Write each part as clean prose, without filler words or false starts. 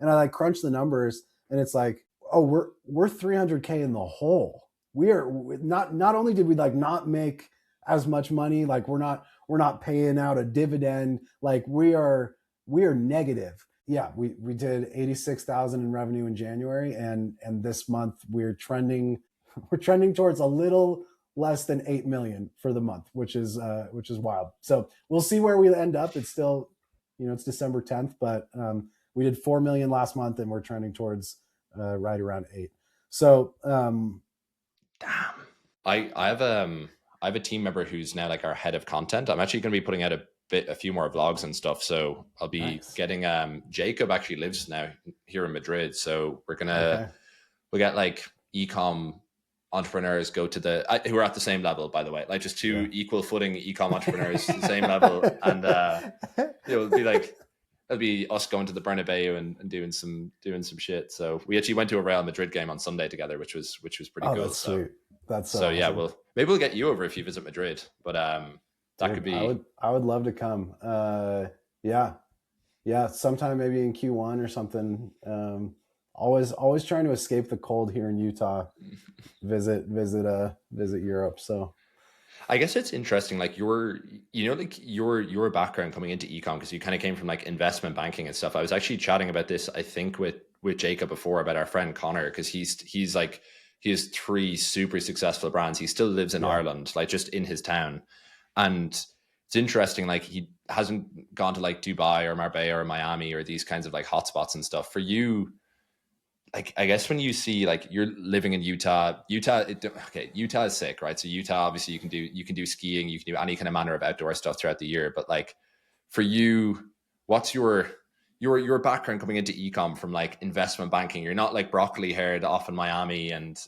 And I like crunch the numbers and it's like, oh, we're 300K in the hole. We are not only did we like not make as much money, like we're not paying out a dividend, like we are negative. Yeah, we did 86,000 in revenue in January, and this month we're trending towards a little less than 8 million for the month, which is wild. So we'll see where we end up. It's still, it's December 10th, but we did 4 million last month and we're trending towards right around 8. So damn. I have a team member who's now like our head of content. I'm actually going to be putting out a few more vlogs and stuff. So I'll be nice. getting Jacob actually lives now here in Madrid. So we'll get like eCom entrepreneurs go to who are at the same level, by the way, like just two equal footing eCom entrepreneurs, the same level. And it'll be like, it'll be us going to the Bernabeu and doing some shit. So we actually went to a Real Madrid game on Sunday together, which was pretty cool. That's sweet. That's so awesome. Yeah, maybe we'll get you over if you visit Madrid, but that could be. I would love to come. Yeah, sometime maybe in Q1 or something. Always trying to escape the cold here in Utah. visit Europe. So I guess it's interesting, like your background coming into eCom, because you kind of came from like investment banking and stuff. I was actually chatting about this, I think, with Jacob before, about our friend Connor, because he has 3 super successful brands. He still lives in Ireland, like just in his town. And it's interesting, like he hasn't gone to like Dubai or Marbella or Miami or these kinds of like hotspots and stuff. For you, like, I guess when you see like you're living in Utah is sick, right? So Utah, obviously you can do skiing, you can do any kind of manner of outdoor stuff throughout the year. But like for you, what's your background coming into eCom from like investment banking? You're not like broccoli haired off in Miami and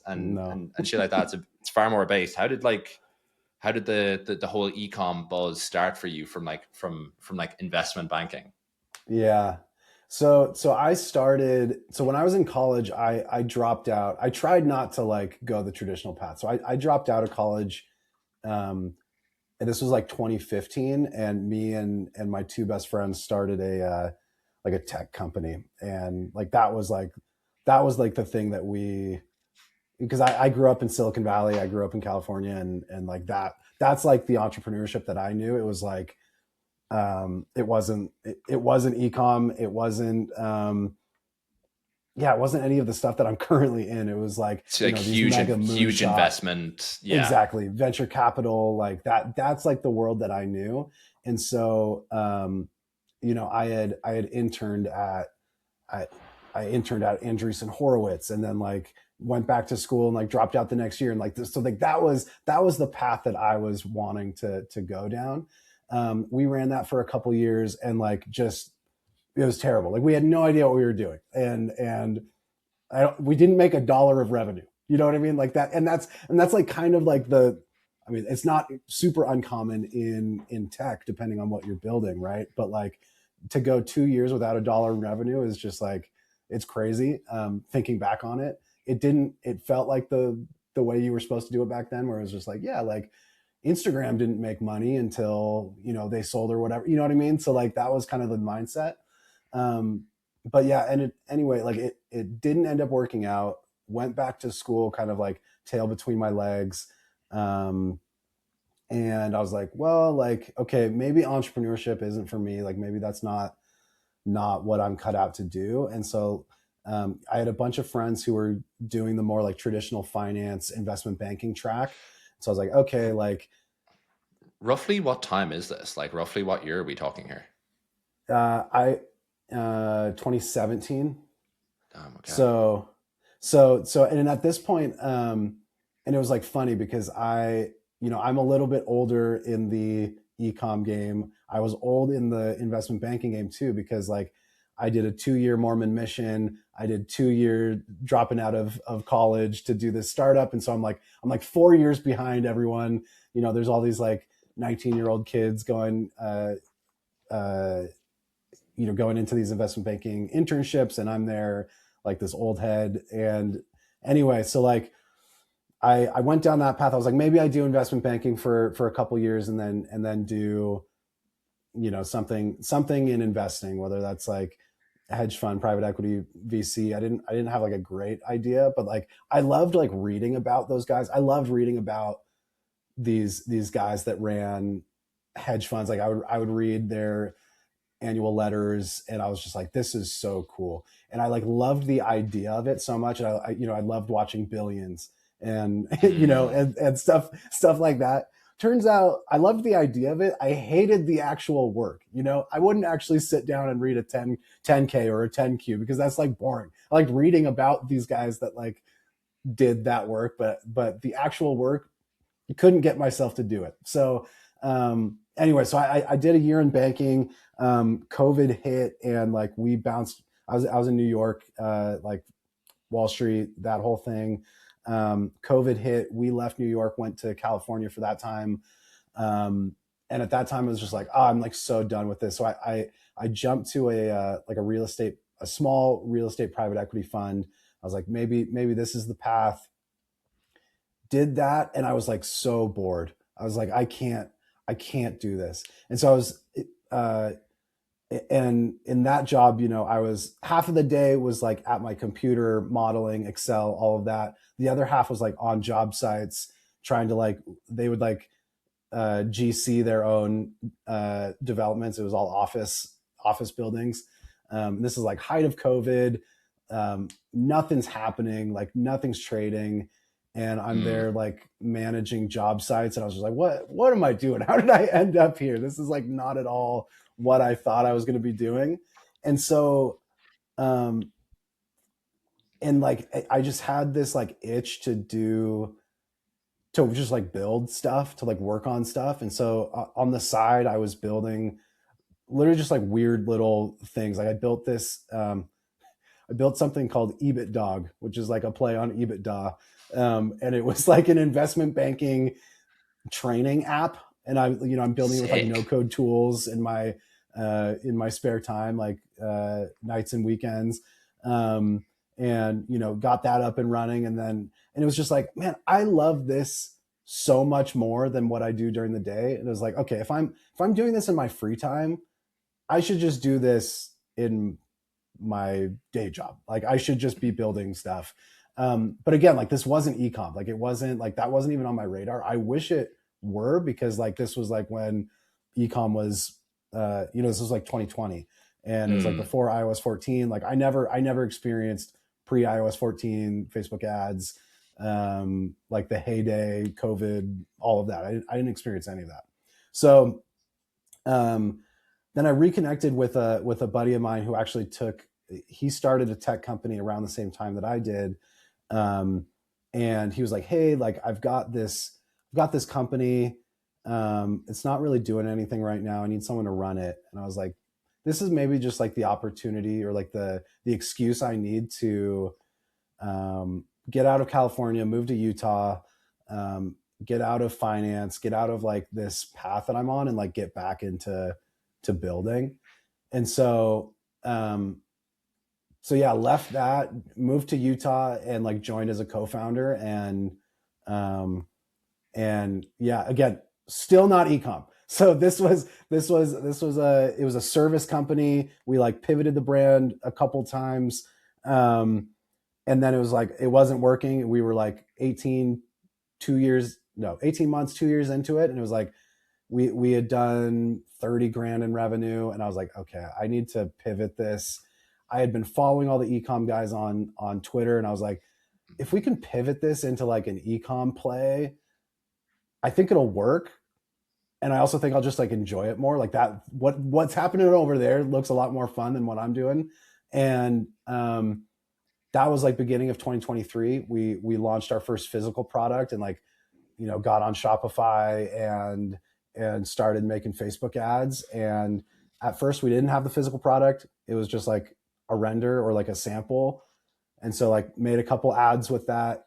shit like that. It's far more based. How did the whole eCom buzz start for you from investment banking? Yeah. So I started, so when I was in college, I dropped out. I tried not to like go the traditional path. So I dropped out of college. And this was like 2015, and me and my 2 best friends started a tech company. And like that was like the thing that because I grew up in Silicon Valley, I grew up in California, and like that's like the entrepreneurship that I knew. It was like it wasn't ecom, it wasn't it wasn't any of the stuff that I'm currently in. It was like, huge investment. Yeah, exactly. Venture capital, like that's like the world that I knew. And so I had interned at Andreessen Horowitz, and then like went back to school and like dropped out the next year, and like this, so like that was the path that I was wanting to go down. We ran that for a couple years, and like just, it was terrible. Like we had no idea what we were doing, and we didn't make $1 of revenue. You know what I mean? Like that, and that's like kind of like it's not super uncommon in tech, depending on what you're building, right? But like to go 2 years without $1 in revenue is just like, it's crazy. Thinking back on it, it felt like the way you were supposed to do it back then, where it was just like, yeah, like Instagram didn't make money until, they sold or whatever, you know what I mean? So like that was kind of the mindset. But yeah, and anyway, like it didn't end up working out. Went back to school, kind of like tail between my legs. And I was like, well, like, okay, maybe entrepreneurship isn't for me. Like maybe that's not what I'm cut out to do. And so I had a bunch of friends who were doing the more like traditional finance investment banking track. So I was like, okay, like. Roughly what time is this? Like roughly what year are we talking here? 2017. Okay. So, and at this point, and it was like funny because I'm a little bit older in the ecom game. I was old in the investment banking game too, because like I did a 2-year Mormon mission. I did 2-year dropping out of college to do this startup. And so I'm like 4 years behind everyone. There's all these like 19-year-old kids going into these investment banking internships, and I'm there like this old head. And anyway, so like I went down that path. I was like, maybe I do investment banking for a couple years, and then do something in investing, whether that's like hedge fund, private equity, VC. I didn't have like a great idea, but like I loved like reading about those guys. I loved reading about these guys that ran hedge funds. Like I would read their annual letters, and I was just like, this is so cool. And I like loved the idea of it so much. And I loved watching Billions and Mm. and stuff like that. Turns out I loved the idea of it. I hated the actual work. I wouldn't actually sit down and read a 10K or a 10Q because that's like boring. I liked reading about these guys that like did that work, but the actual work, couldn't get myself to do it. So anyway, so I did a year in banking. COVID hit, and like we bounced. I was in New York, like Wall Street, that whole thing. COVID hit. We left New York, went to California for that time. And at that time, I was just like, oh, I'm like so done with this. So I jumped to a small real estate private equity fund. I was like, maybe this is the path. Did that, and I was like so bored. I was like, I can't do this. And so I was uh and in that job, I was half of the day was like at my computer modeling, Excel, all of that. The other half was like on job sites trying to like, they would like GC their own developments. It was all office buildings. This is like height of COVID. Nothing's happening, like nothing's trading, and I'm Mm. there like managing job sites. And I was just like, what am I doing? How did I end up here? This is like not at all what I thought I was going to be doing. And so, um, and like I just had this like itch to just like build stuff, to like work on stuff. And so on the side, I was building literally just like weird little things. Like I built something called EBIT Dog, which is like a play on EBITDA. And it was like an investment banking training app. And I'm building it with like no Sick. code tools in my spare time, like nights and weekends. Um, and got that up and running. And it was just like, man, I love this so much more than what I do during the day. And it was like, okay, if I'm doing this in my free time, I should just do this in my day job. Like I should just be building stuff. But again, like this wasn't ecom. Like it wasn't like that wasn't even on my radar. I wish it were, because like this was like when ecom was, this was like 2020, and it was like Mm. before iOS 14. Like I never experienced pre iOS 14 Facebook ads, like the heyday COVID, all of that. I didn't experience any of that. So um, then I reconnected with a buddy of mine who actually he started a tech company around the same time that I did. Um, and he was like, hey, like I've got this company. It's not really doing anything right now. I need someone to run it. And I was like, this is maybe just like the opportunity, or like the excuse I need to get out of California, move to Utah, um, get out of finance, get out of like this path that I'm on, and like get back into to building. And so yeah, left that, moved to Utah, and like joined as a co-founder. Um, and yeah, again, still not ecom. So it was a service company. We like pivoted the brand a couple times. Um, and then it was like, it wasn't working. We were like 18 months, 2 years into it. And it was like, we had done 30 grand in revenue. And I was like, okay, I need to pivot this. I had been following all the ecom guys on Twitter, and I was like, if we can pivot this into like an ecom play, I think it'll work. And I also think I'll just like enjoy it more. Like that, what's happening over there looks a lot more fun than what I'm doing. And that was like beginning of 2023. We launched our first physical product, and like got on Shopify and started making Facebook ads. And at first we didn't have the physical product. It was just like a render or like a sample. And so like made a couple ads with that,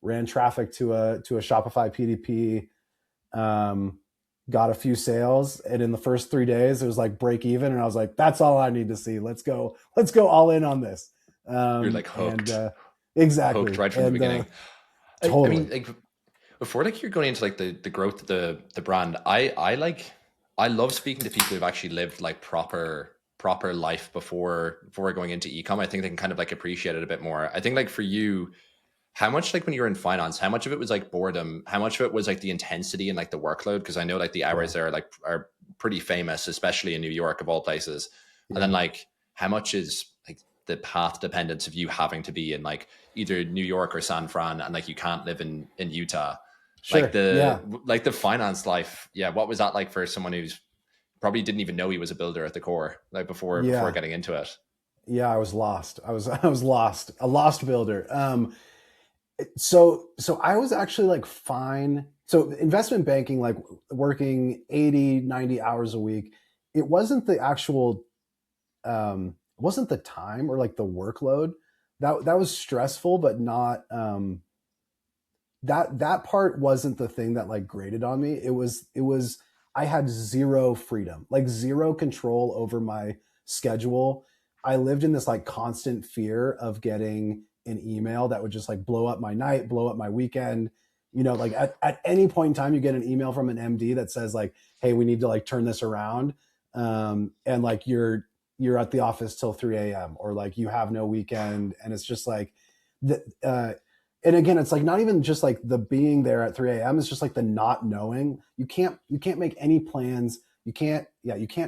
ran traffic to a Shopify PDP, um, got a few sales. And in the first 3 days, it was like break even. And I was like, that's all I need to see. Let's go all in on this. You're like And hooked exactly. right from the And beginning. I totally. mean, like before, like you're going into like the growth of the brand. I love speaking to people who've actually lived like proper. proper life before going into ecom, I think they can kind of like appreciate it a bit more. I think like for you, how much like when you were in finance, how much of it was like boredom? How much of it was like the intensity and like the workload? Because I know like the Yeah. hours there are pretty famous, especially in New York of all places. And then Yeah. like how much is like the path dependence of you having to be in like either New York or San Fran, and like you can't live in Utah. Sure. Yeah. Like the finance life, yeah. What was that like for someone who's probably didn't even know he was a builder at the core, like before Yeah. getting into it? Yeah. I was lost. I was lost, a lost builder. So I was actually like fine. So investment banking, like working 80, 90 hours a week, it wasn't the actual, it wasn't the time or like the workload that was stressful, but not, that part wasn't the thing that like grated on me. It was I had zero freedom, like zero control over my schedule. I lived in this like constant fear of getting an email that would just like blow up my night, blow up my weekend. Like at any point in time you get an email from an MD that says like, hey, we need to like turn this around. And like you're at the office till 3 a.m. or like you have no weekend. And it's just like the and again, it's like not even just like the being there at 3 a.m. It's just like the not knowing. You can't make any plans. You can't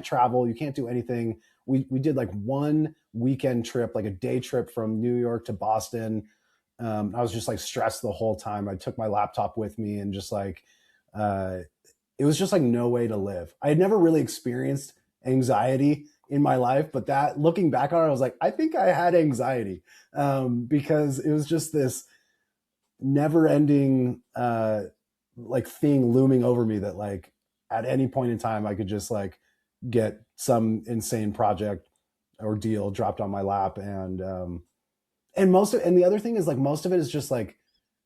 travel. You can't do anything. We did like one weekend trip, like a day trip from New York to Boston. I was just like stressed the whole time. I took my laptop with me and just like, uh, it was just like no way to live. I had never really experienced anxiety in my life, but that looking back on it, I was like, I think I had anxiety, because it was just this never ending like thing looming over me that like at any point in time I could just like get some insane project or deal dropped on my lap. And the other thing is like most of it is just like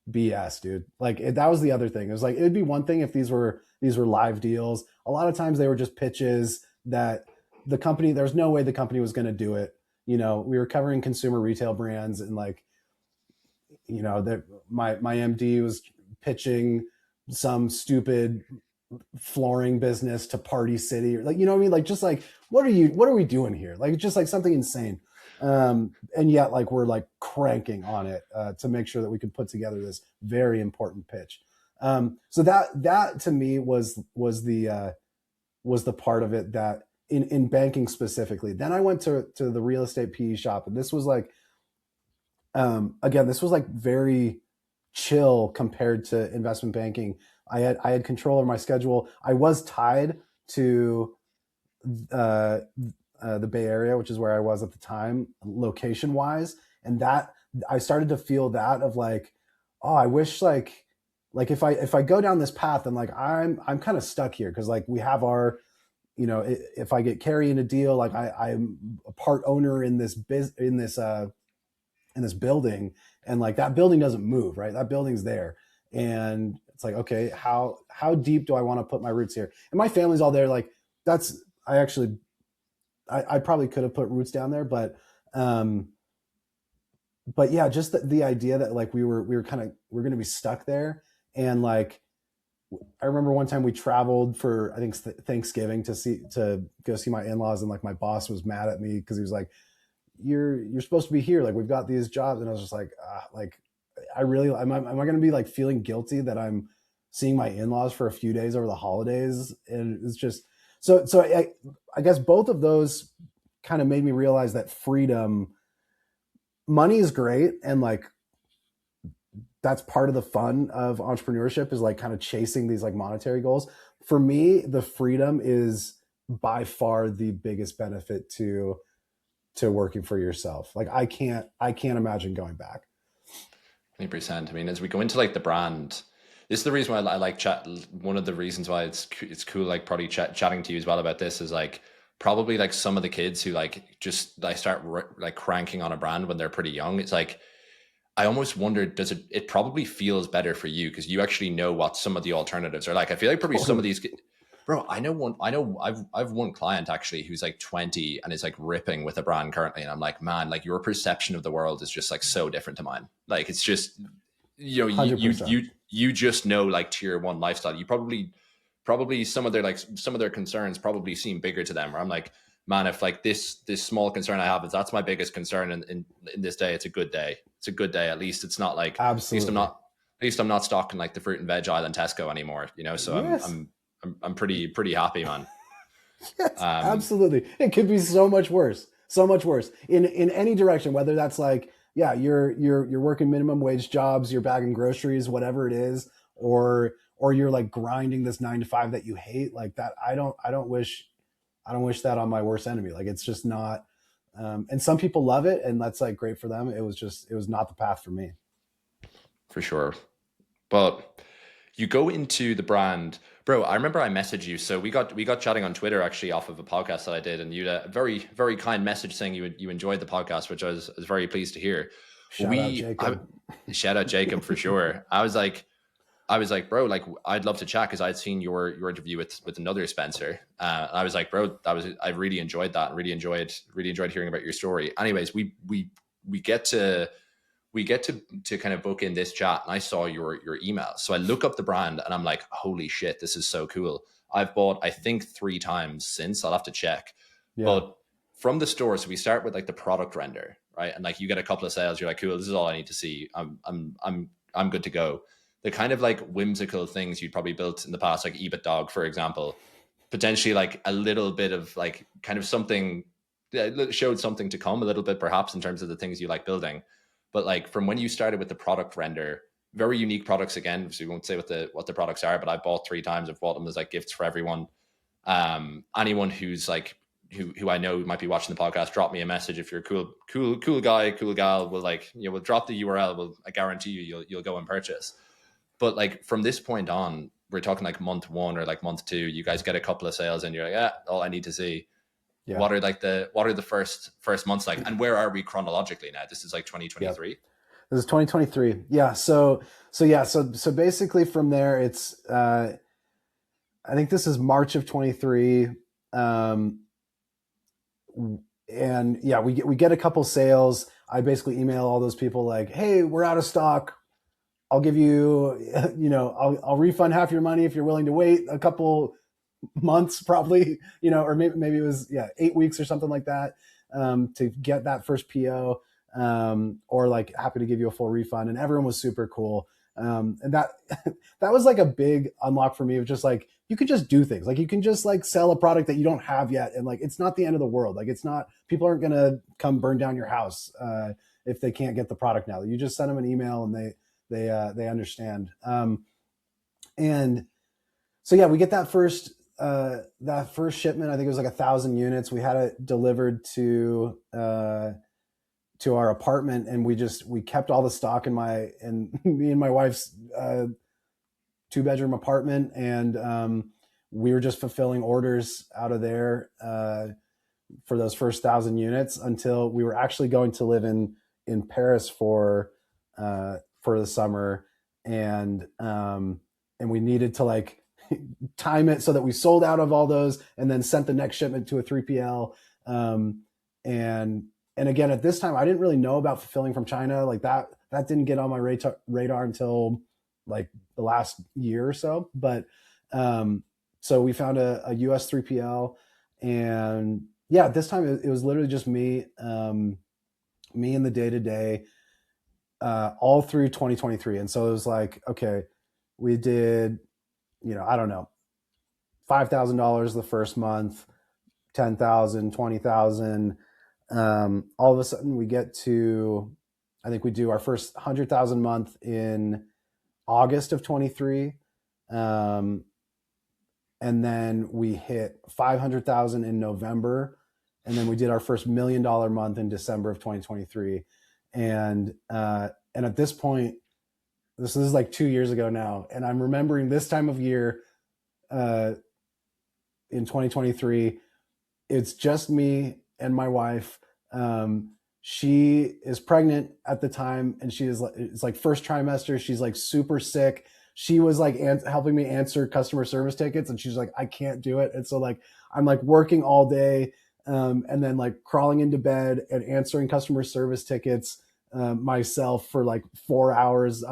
BS, dude. Like that was the other thing. It was like it'd be one thing if these were live deals. A lot of times they were just pitches that the company, there's no way the company was going to do it. We were covering consumer retail brands, and like, that my MD was pitching some stupid flooring business to Party City, or like, what I mean? Like, just like, what are we doing here? Like, just like something insane. And yet like we're like cranking on it, to make sure that we could put together this very important pitch. So that to me was the part of it that in banking specifically. Then I went to the real estate PE shop, and this was like, again, this was like very chill compared to investment banking. I had control over my schedule. I was tied to uh, the Bay Area, which is where I was at the time, location wise, and that I started to feel that of like, oh, I wish like if I go down this path, and like I'm kind of stuck here because like we have our, if I get carry in a deal, like I'm a part owner in this in this building, and like that building doesn't move, right? That building's there. And it's like, okay, how deep do I want to put my roots here? And my family's all there. Like that's, I probably could have put roots down there, um but yeah, just the idea that like we're going to be stuck there. And like I remember one time we traveled for, I think, Thanksgiving to go see my in-laws, and like my boss was mad at me because he was like, you're supposed to be here, like we've got these jobs. And I was just like, like I really am I going to be like feeling guilty that I'm seeing my in-laws for a few days over the holidays? And it's just I guess both of those kind of made me realize that freedom, money is great, and like that's part of the fun of entrepreneurship, is like kind of chasing these like monetary goals. For me, the freedom is by far the biggest benefit to working for yourself. Like I can't imagine going back. 100%. I mean, as we go into like the brand, this is the reason why I like chat. One of the reasons why it's cool, like probably chatting to you as well about this, is like probably like some of the kids who like just like start like cranking on a brand when they're pretty young. It's like I almost wonder, does it probably feels better for you because you actually know what some of the alternatives are like. I feel like probably some of Totally. these, bro, I've one client actually who's like 20 and is like ripping with a brand currently. And I'm like, man, like your perception of the world is just like so different to mine. Like, it's just, you, you, 100%. you, you just know like tier one lifestyle. You probably some of their concerns probably seem bigger to them, where I'm like, man, if like this small concern I have is that's my biggest concern in this day, it's a good day. It's a good day. At least it's not like, Absolutely. at least I'm not stocking like the fruit and veg aisle in Tesco anymore, you know? So Yes. I'm pretty happy, man. Yes, Um, absolutely. It could be so much worse. So much worse in any direction, whether that's like, yeah, you're working minimum wage jobs, you're bagging groceries, whatever it is, or you're like grinding this 9 to 5 that you hate. Like that, I don't wish that on my worst enemy. Like it's just not. And some people love it, and that's like great for them. It was not the path for me. for sure. But you go into the brand, bro. I remember I messaged you. So we got chatting on Twitter actually off of a podcast that I did, and you had a very kind message saying you enjoyed the podcast, which I was very pleased to hear. Shout out Jacob. Shout out Jacob for sure. I was like, bro, like I'd love to chat because I'd seen your interview with another Spencer. And I was like, bro, I really enjoyed that. And really enjoyed hearing about your story. Anyways, we get to kind of book in this chat, and I saw your email. So I look up the brand and I'm like, holy shit, this is so cool. I've bought, I think, 3 times since. I'll have to check. Yeah. But from the store, so we start with like the product render, right? And like you get a couple of sales, you're like, cool, this is all I need to see. I'm good to go. The kind of like whimsical things you'd probably built in the past, like EBIT dog, for example, potentially like a little bit of like kind of something showed something to come a little bit, perhaps in terms of the things you like building. But like from when you started with the product render, very unique products again. So we won't say what the products are, but I bought 3 times. I've bought them as like gifts for everyone. Anyone who's like who I know might be watching the podcast, drop me a message if you're a cool guy, cool gal. We'll like, you know, we'll drop the URL. I guarantee you'll go and purchase. But like from this point on, we're talking like month 1 or like month 2, you guys get a couple of sales and you're like, yeah, all I need to see. Yeah. What are the first months like, and where are we chronologically now? This is like Yep. 2023. This is 2023. Yeah. So basically from there, it's I think this is March of 23. And yeah, we get a couple sales. I basically email all those people like, hey, we're out of stock. I'll give you, I'll refund half your money if you're willing to wait a couple months, probably, or maybe it was 8 weeks or something like that, to get that first PO, or like happy to give you a full refund. And everyone was super cool. And that that was like a big unlock for me of just like, you can just do things. Like you can just like sell a product that you don't have yet, and like it's not the end of the world. Like it's not, people aren't gonna come burn down your house if they can't get the product now. You just send them an email and they understand. And so yeah, we get that first shipment. I think it was like 1,000 units. We had it delivered to our apartment, and we kept all the stock in me and my wife's 2-bedroom apartment, and we were just fulfilling orders out of there for those first 1,000 units until we were actually going to live in Paris for the summer, and we needed to like time it so that we sold out of all those and then sent the next shipment to a 3PL. And again, at this time, I didn't really know about fulfilling from China. Like that didn't get on my radar until like the last year or so. But so we found a US 3PL, and yeah, this time it was literally just me in the day-to-day, all through 2023. And so it was like, okay, we did, I don't know, $5,000 the first month, 10,000, 20,000. All of a sudden we get to, I think we do our first 100,000 month in August of 23. And then we hit 500,000 in November. And then we did our first $1 million month in December of 2023. And at this point, this is like 2 years ago now, and I'm remembering this time of year in 2023, it's just me and my wife. She is pregnant at the time, and it's like first trimester. She's like super sick. She was like helping me answer customer service tickets, and she's like, I can't do it. And so like I'm like working all day, and then like crawling into bed and answering customer service tickets myself for like 4 hours,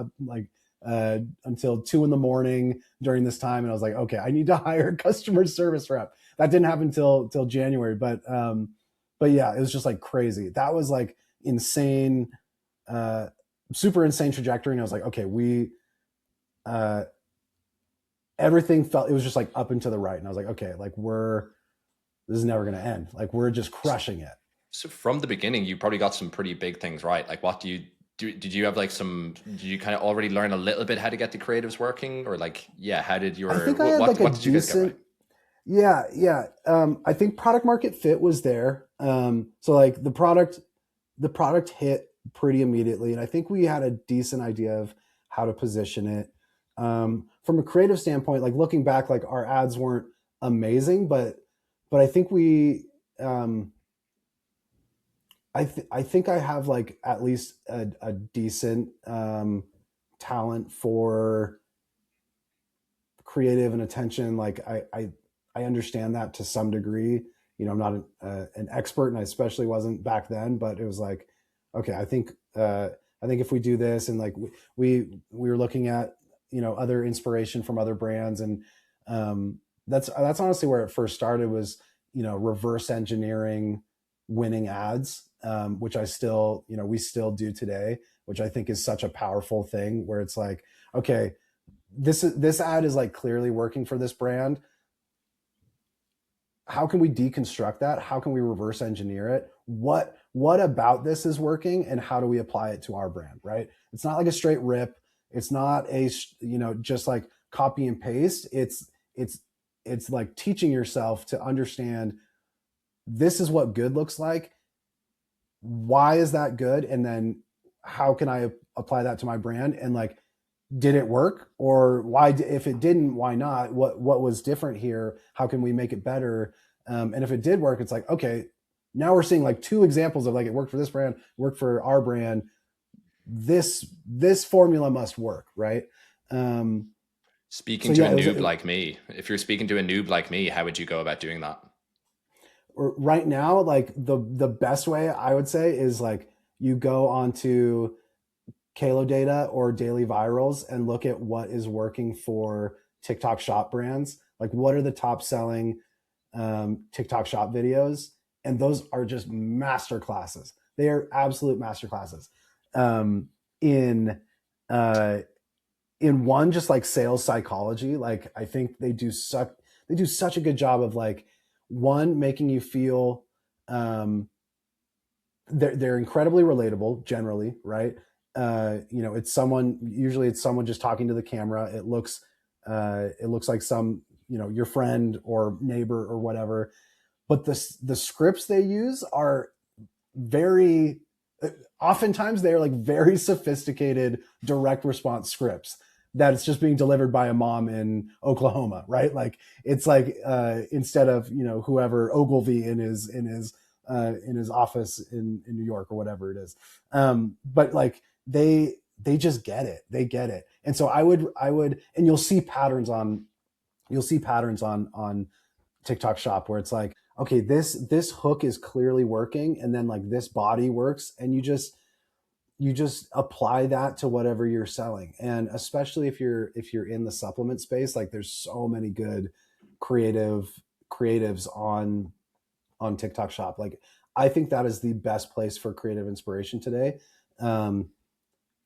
until 2 a.m. during this time. And I was like, okay, I need to hire a customer service rep. that didn't happen till January, but yeah, it was just like crazy. That was like insane, super insane trajectory. And I was like, okay, uh, everything felt, it was just like up and to the right. And I was like, okay, like this is never going to end. Like we're just crushing it. So from the beginning, you probably got some pretty big things right. Like, what do you do? Did you have like did you kind of already learn a little bit how to get the creatives working, or like, yeah, how did I think I had like a what did you guys get right? decent, yeah. I think product market fit was there. So like the product hit pretty immediately. And I think we had a decent idea of how to position it. From a creative standpoint, like looking back, like our ads weren't amazing, but I think I think I have like at least a decent talent for creative and attention. Like I understand that to some degree. You know, I'm not an expert, and I especially wasn't back then. But it was like, okay, I think if we do this, and like we were looking at, you know, other inspiration from other brands, and that's honestly where it first started, was, you know, reverse engineering winning ads, which I still, you know, we still do today, which I think is such a powerful thing, where it's like, okay, this ad is like clearly working for this brand. How can we deconstruct that? How can we reverse engineer it? What about this is working, and how do we apply it to our brand, right? It's not like a straight rip. It's not a, you know, just like copy and paste. It's like teaching yourself to understand, this is what good looks like. Why is that good? And then how can I apply that to my brand? And like, did it work? Or why, if it didn't, why not? What was different here? How can we make it better? And if it did work, it's like, okay, now we're seeing like two examples of like, it worked for this brand, worked for our brand. This formula must work, right? Speaking to a noob like me, if you're speaking to a noob like me, how would you go about doing that? Right now, like the best way I would say is like, you go onto Kalo data or daily virals and look at what is working for TikTok shop brands. Like, what are the top selling TikTok shop videos? And those are just master classes. They are absolute master classes. In one, just like sales psychology, like I think they do such a good job of like, one, making you feel they're incredibly relatable generally, right? You know, usually it's someone just talking to the camera. It looks like some, you know, your friend or neighbor or whatever. But the scripts they use are very, oftentimes they're like very sophisticated direct response scripts that it's just being delivered by a mom in Oklahoma, right? Like, it's like instead of, you know, whoever Ogilvy in his office in New York or whatever it is. But like, they just get it. They get it. And so I would, and you'll see patterns on TikTok shop where it's like, okay, this hook is clearly working. And then like this body works, and you just apply that to whatever you're selling. And especially if you're in the supplement space, like there's so many good creatives on TikTok shop. Like, I think that is the best place for creative inspiration today.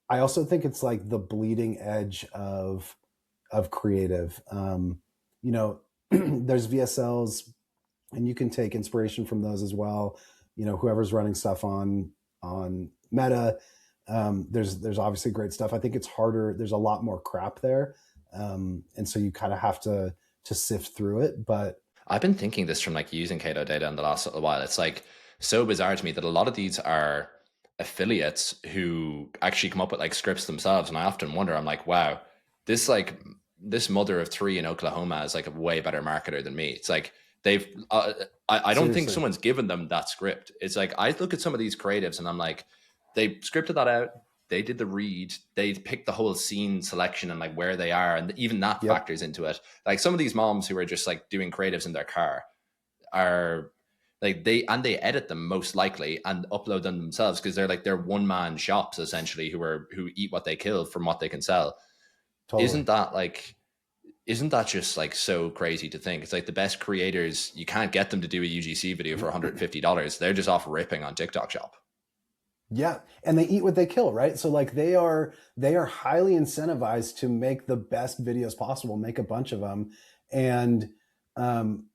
I also think it's like the bleeding edge of creative. You know, there's VSLs, and you can take inspiration from those as well. You know, whoever's running stuff on Meta, there's obviously great stuff. I think it's harder. There's a lot more crap there. And so you kind of have to sift through it. But I've been thinking this from like using Kato data in the last little while. It's like so bizarre to me that a lot of these are affiliates who actually come up with like scripts themselves. And I often wonder, I'm like, wow, this mother of three in Oklahoma is like a way better marketer than me. It's like they've, I don't think someone's given them that script. It's like, I look at some of these creatives and I'm like, they scripted that out. They did the read. They picked the whole scene selection and like where they are. And even that factors into it. Like some of these moms who are just like doing creatives in their car are like, they edit them most likely and upload them themselves, because they're one man shops essentially who eat what they kill from what they can sell. Totally. Isn't that like, Isn't that just like so crazy to think? It's like the best creators, you can't get them to do a UGC video for $150. They're just off ripping on TikTok Shop. Yeah, and they eat what they kill, right? So like they are highly incentivized to make the best videos possible, make a bunch of them, and um,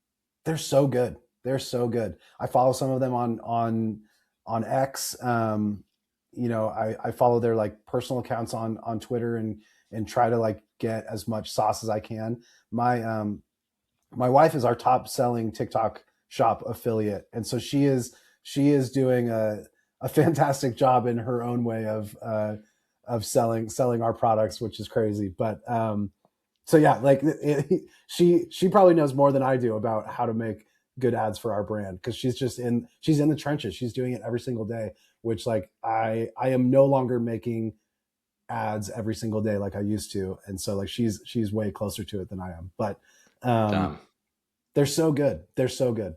they're so good. They're so good. I follow some of them on X. I follow their like personal accounts on Twitter and try to like get as much sauce as I can. My wife is our top selling TikTok shop affiliate, and so she is doing a fantastic job in her own way of selling our products, which is crazy. But so yeah, like she probably knows more than I do about how to make good ads for our brand, because she's in the trenches. She's doing it every single day, which like I am no longer making ads every single day like I used to, and so like she's way closer to it than I am. But um, Damn. they're so good. They're so good.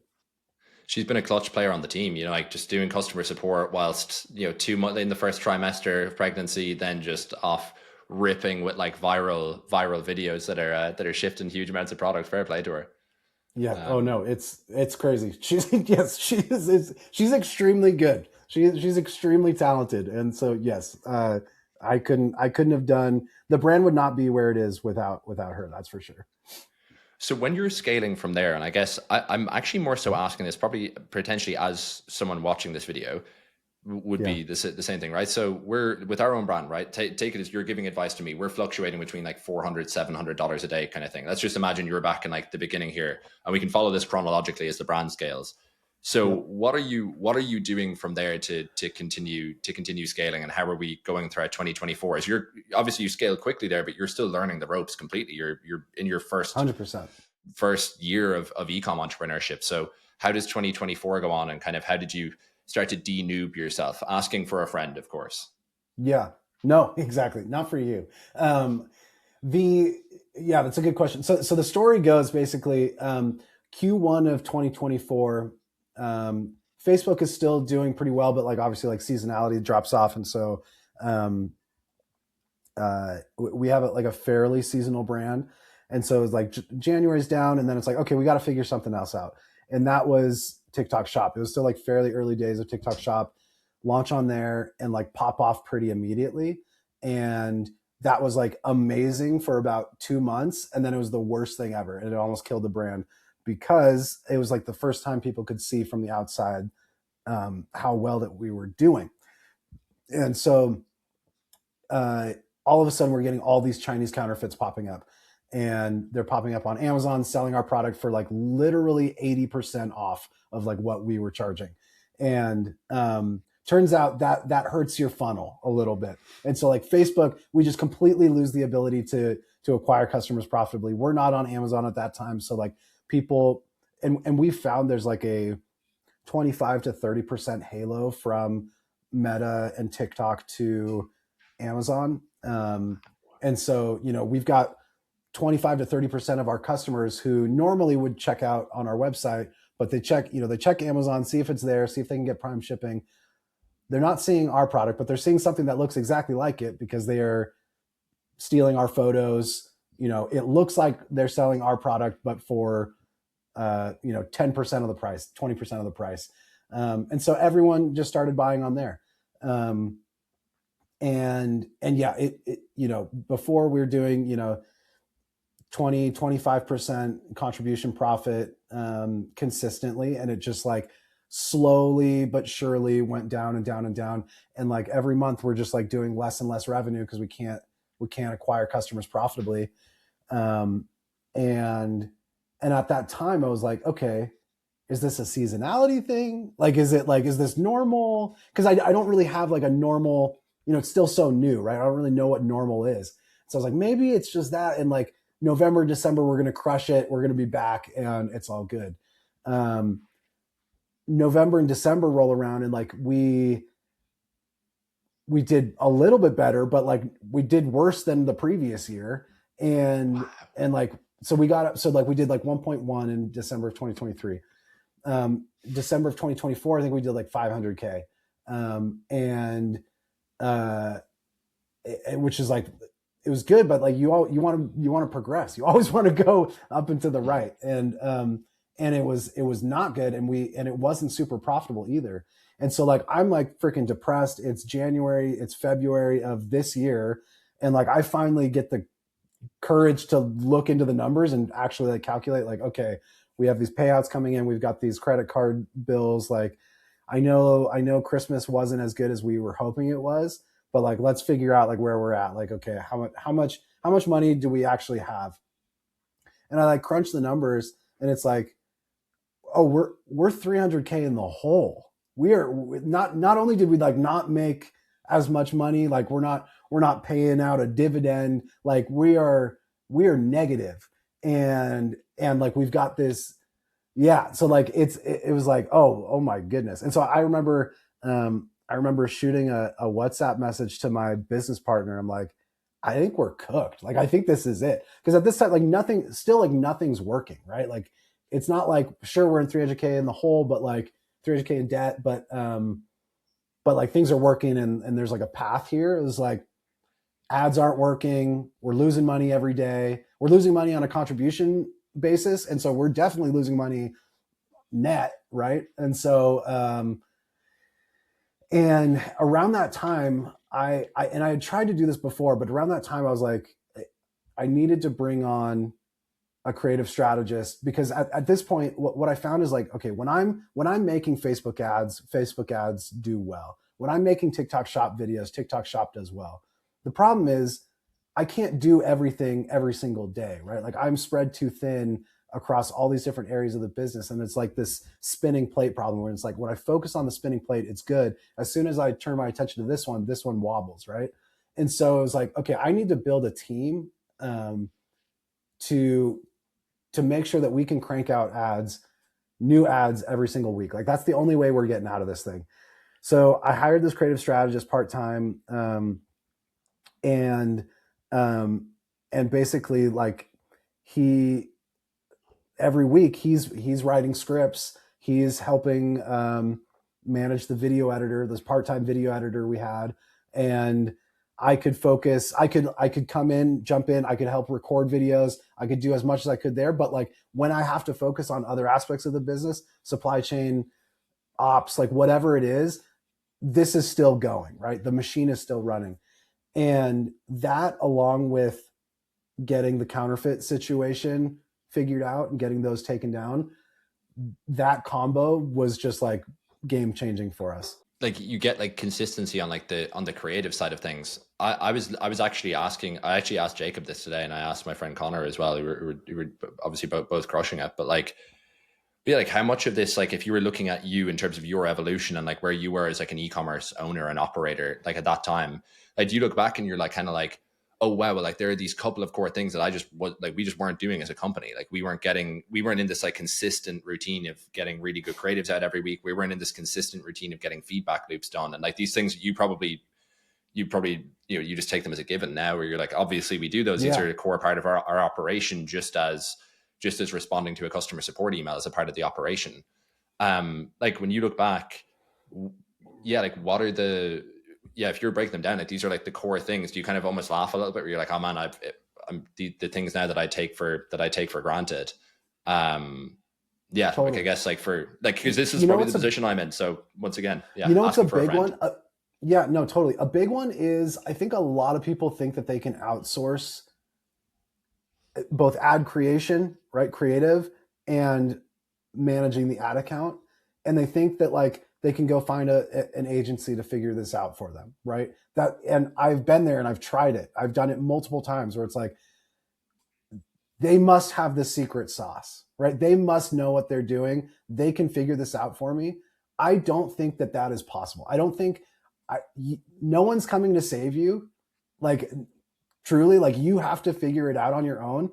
She's been a clutch player on the team, like just doing customer support whilst, 2 months in the first trimester of pregnancy, then just off ripping with like viral videos that are shifting huge amounts of product. Fair play to her. Yeah. Oh Um, no, it's crazy. She's yes, she's extremely good. She's extremely talented, and so yes, I couldn't have done, the brand would not be where it is without her. That's for sure. So when you're scaling from there, and I guess I'm actually more so asking this probably potentially as someone watching this video would Yeah. be the same thing, right? So we're with our own brand, right? Take it as you're giving advice to me. We're fluctuating between like $400, $700 a day kind of thing. Let's just imagine you're back in like the beginning here, and we can follow this chronologically as the brand scales. So Yep. what are you doing from there to continue scaling, and how are we going throughout 2024? As you're obviously you scale quickly there, but you're still learning the ropes completely. You're in your first 100%. first year of ecom entrepreneurship. So how does 2024 go on, and kind of how did you start to de-noob yourself? Asking for a friend, of course. Yeah. No, exactly. Not for you. The Yeah, that's a good question. So the story goes basically, Q1 of 2024, Facebook is still doing pretty well, but like obviously like seasonality drops off, and so um, we have like a fairly seasonal brand, and so it's like January's down, and then it's like, okay, we got to figure something else out, and that was TikTok Shop. It was still like fairly early days of TikTok Shop. Launch on there and like pop off pretty immediately, and that was like amazing for about 2 months, and then it was the worst thing ever, and it almost killed the brand, because it was like the first time people could see from the outside how well that we were doing, and so uh, all of a sudden we're getting all these Chinese counterfeits popping up, and they're popping up on Amazon, selling our product for like literally 80% off of like what we were charging. And turns out that hurts your funnel a little bit. And so like Facebook, we just completely lose the ability to acquire customers profitably. We're not on Amazon at that time. So like people, and we found there's like a 25 to 30% halo from Meta and TikTok to Amazon. And so, we've got 25 to 30% of our customers who normally would check out on our website, but they check Amazon, see if it's there, see if they can get Prime shipping. They're not seeing our product, but they're seeing something that looks exactly like it, because they are stealing our photos. It looks like they're selling our product, but for 10% of the price, 20% of the price. And so everyone just started buying on there. And yeah, before we were doing, 20-25% contribution profit consistently, and it just like slowly but surely went down and down and down, and like every month we're just like doing less and less revenue because we can't acquire customers profitably. Um and and at that time I was like, okay, is this a seasonality thing? Like, is this normal? Because I don't really have like a normal, it's still so new, right? I don't really know what normal is. So I was like, maybe it's just that in like November, December, we're going to crush it. We're going to be back and it's all good. Um, November and December roll around, and like we did a little bit better, but like we did worse than the previous year. And, Wow. and like, so we got up, so like we did like 1.1 in December of 2023. December of 2024, I think we did like 500K. And which is like it was good, but like you want to progress. You always want to go up and to the right. And it was not good. And it wasn't super profitable either. And so like, I'm like freaking depressed. It's January, it's February of this year. And like, I finally get the courage to look into the numbers and actually like calculate like, okay, we have these payouts coming in. We've got these credit card bills. Like I know Christmas wasn't as good as we were hoping it was, but like, let's figure out like where we're at. Like, okay, how much money do we actually have? And I like crunch the numbers and it's like, oh, we're 300K in the hole. We are not only did we like not make as much money, like we're not paying out a dividend, like we are negative. And like we've got this, yeah. So like it was like, oh my goodness. And so I remember shooting a WhatsApp message to my business partner. I'm like, I think we're cooked. Like I think this is it. Because at this time, like nothing's working, right? Like it's not like, sure, we're in 300K in the hole, but like 300K in debt, but like things are working and there's like a path here. It was like ads aren't working. We're losing money every day. We're losing money on a contribution basis. And so we're definitely losing money net. Right. And so, and around that time, I had tried to do this before, but around that time I was like, I needed to bring on a creative strategist because at this point, what I found is like, okay, when I'm making Facebook ads do well. When I'm making TikTok shop videos, TikTok shop does well. The problem is I can't do everything every single day, right? Like I'm spread too thin across all these different areas of the business. And it's like this spinning plate problem where it's like, when I focus on the spinning plate, it's good. As soon as I turn my attention to this one wobbles, right? And so it was like, okay, I need to build a team to make sure that we can crank out new ads every single week. Like that's the only way we're getting out of this thing. So I hired this creative strategist part-time, and basically like every week he's writing scripts. He's helping manage the video editor, this part-time video editor we had. And I could focus, I could come in, jump in, I could help record videos. I could do as much as I could there. But like when I have to focus on other aspects of the business, supply chain, ops, like whatever it is, this is still going, right? The machine is still running. And that, along with getting the counterfeit situation figured out and getting those taken down, that combo was just like game changing for us. Like you get like consistency on like on the creative side of things. I actually asked Jacob this today, and I asked my friend Connor as well. We were obviously both crushing it, but like, yeah, like how much of this, like if you were looking at you in terms of your evolution and like where you were as like an e-commerce owner and operator, like at that time, like do you look back and you're like kind of like, oh wow, well, like there are these couple of core things that we just weren't doing as a company. Like we weren't in this like consistent routine of getting really good creatives out every week. We weren't in this consistent routine of getting feedback loops done. And like these things you probably, you just take them as a given now, where you're like, obviously we do those. Yeah. These are a core part of our operation, just as responding to a customer support email as a part of the operation. Like when you look back, yeah, like what are if you're breaking them down, like these are like the core things. Do you kind of almost laugh a little bit where you're like, oh man, I'm the things now that I take for granted. Totally. Like I guess like for like, because this is probably the position I'm in. So once again, yeah, it's a big one. Yeah, no, totally. A big one is, I think a lot of people think that they can outsource both ad creation, right, creative, and managing the ad account. And they think that like they can go find an agency to figure this out for them, right? And I've been there and I've tried it. I've done it multiple times where it's like, they must have the secret sauce, right? They must know what they're doing. They can figure this out for me. I don't think that is possible. I don't think no one's coming to save you. Like truly, like you have to figure it out on your own.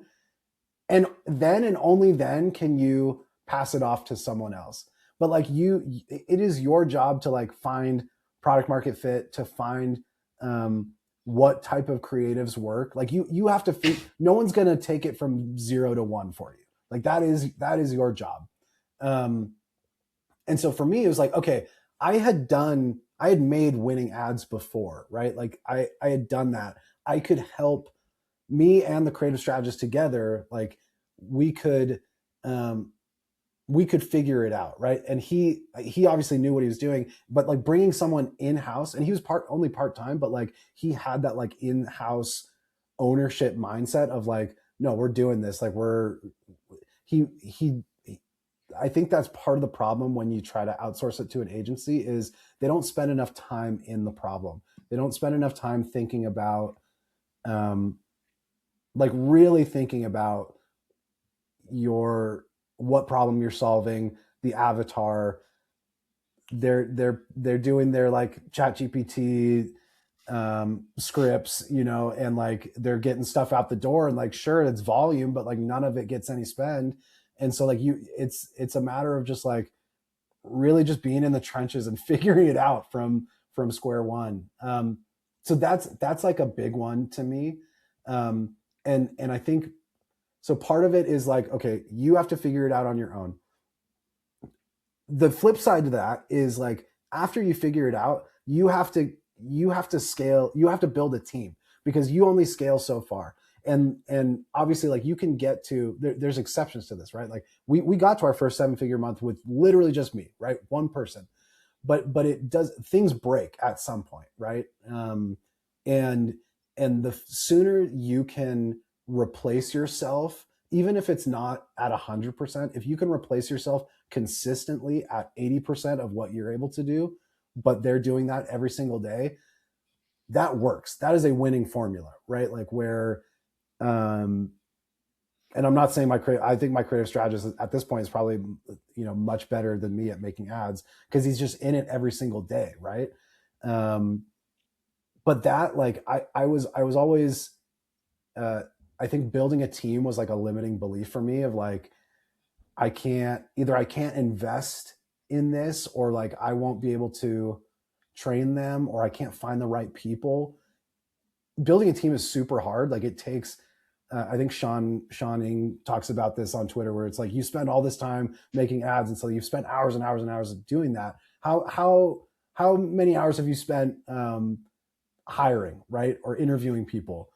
And then and only then can you pass it off to someone else. But like it is your job to like find product market fit, to find what type of creatives work. Like you have to no one's going to take it from 0 to 1 for you. Like that is your job. And so for me, it was like, okay, I had made winning ads before, right? Like I had done that. I could help me and the creative strategist together, like we could figure it out, right? And he obviously knew what he was doing, but like bringing someone in-house, and he was only part-time, but like he had that like in-house ownership mindset of like, no, we're doing this. Like he I think that's part of the problem when you try to outsource it to an agency is they don't spend enough time in the problem. They don't spend enough time thinking about, like really thinking about what problem you're solving, the avatar. They're doing their like ChatGPT scripts, and like they're getting stuff out the door, and like sure it's volume, but like none of it gets any spend. And so like it's a matter of just like really just being in the trenches and figuring it out from square one. So that's like a big one to me. And I think so part of it is like, okay, you have to figure it out on your own. The flip side to that is like after you figure it out, you have to scale, you have to build a team because you only scale so far. And obviously like you can get to there's exceptions to this, right? Like we got to our first 7-figure month with literally just me, right? One person. But it does, things break at some point, right? And the sooner you can replace yourself, even if it's not at 100%, if you can replace yourself consistently at 80% of what you're able to do, but they're doing that every single day, that works. That is a winning formula, right? Like where, and I'm not saying I think my creative strategist at this point is probably, much better than me at making ads because he's just in it every single day. Right. But that like, I was always, I think building a team was like a limiting belief for me of like, I can't invest in this, or like, I won't be able to train them, or I can't find the right people. Building a team is super hard. Like it takes, I think Sean Ing talks about this on Twitter, where it's like you spend all this time making ads, and so you've spent hours and hours and hours doing that. How many hours have you spent hiring, right, or interviewing people?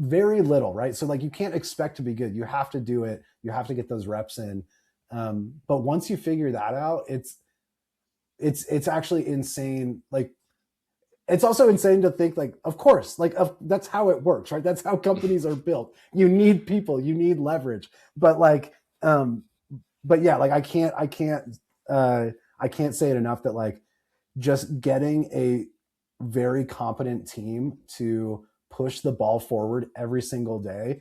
Very little, right? So like you can't expect to be good. You have to do it. You have to get those reps in. But once you figure that out, it's actually insane. Like it's also insane to think like, of course, like that's how it works, right? That's how companies are built. You need people, you need leverage. But like, but yeah, like I can't say it enough that like just getting a very competent team to push the ball forward every single day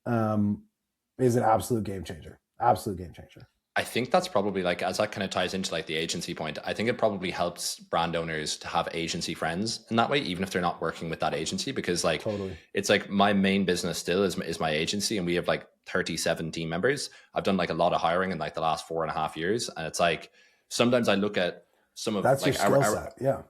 is an absolute game changer. Absolute game changer. I think that's probably like, as that kind of ties into like the agency point, I think it probably helps brand owners to have agency friends in that way, even if they're not working with that agency, because like, Totally. It's like my main business still is my agency, and we have like 37 team members. I've done like a lot of hiring in like the last 4.5 years. And it's like, sometimes I look at some of that's like your skill set. Yeah.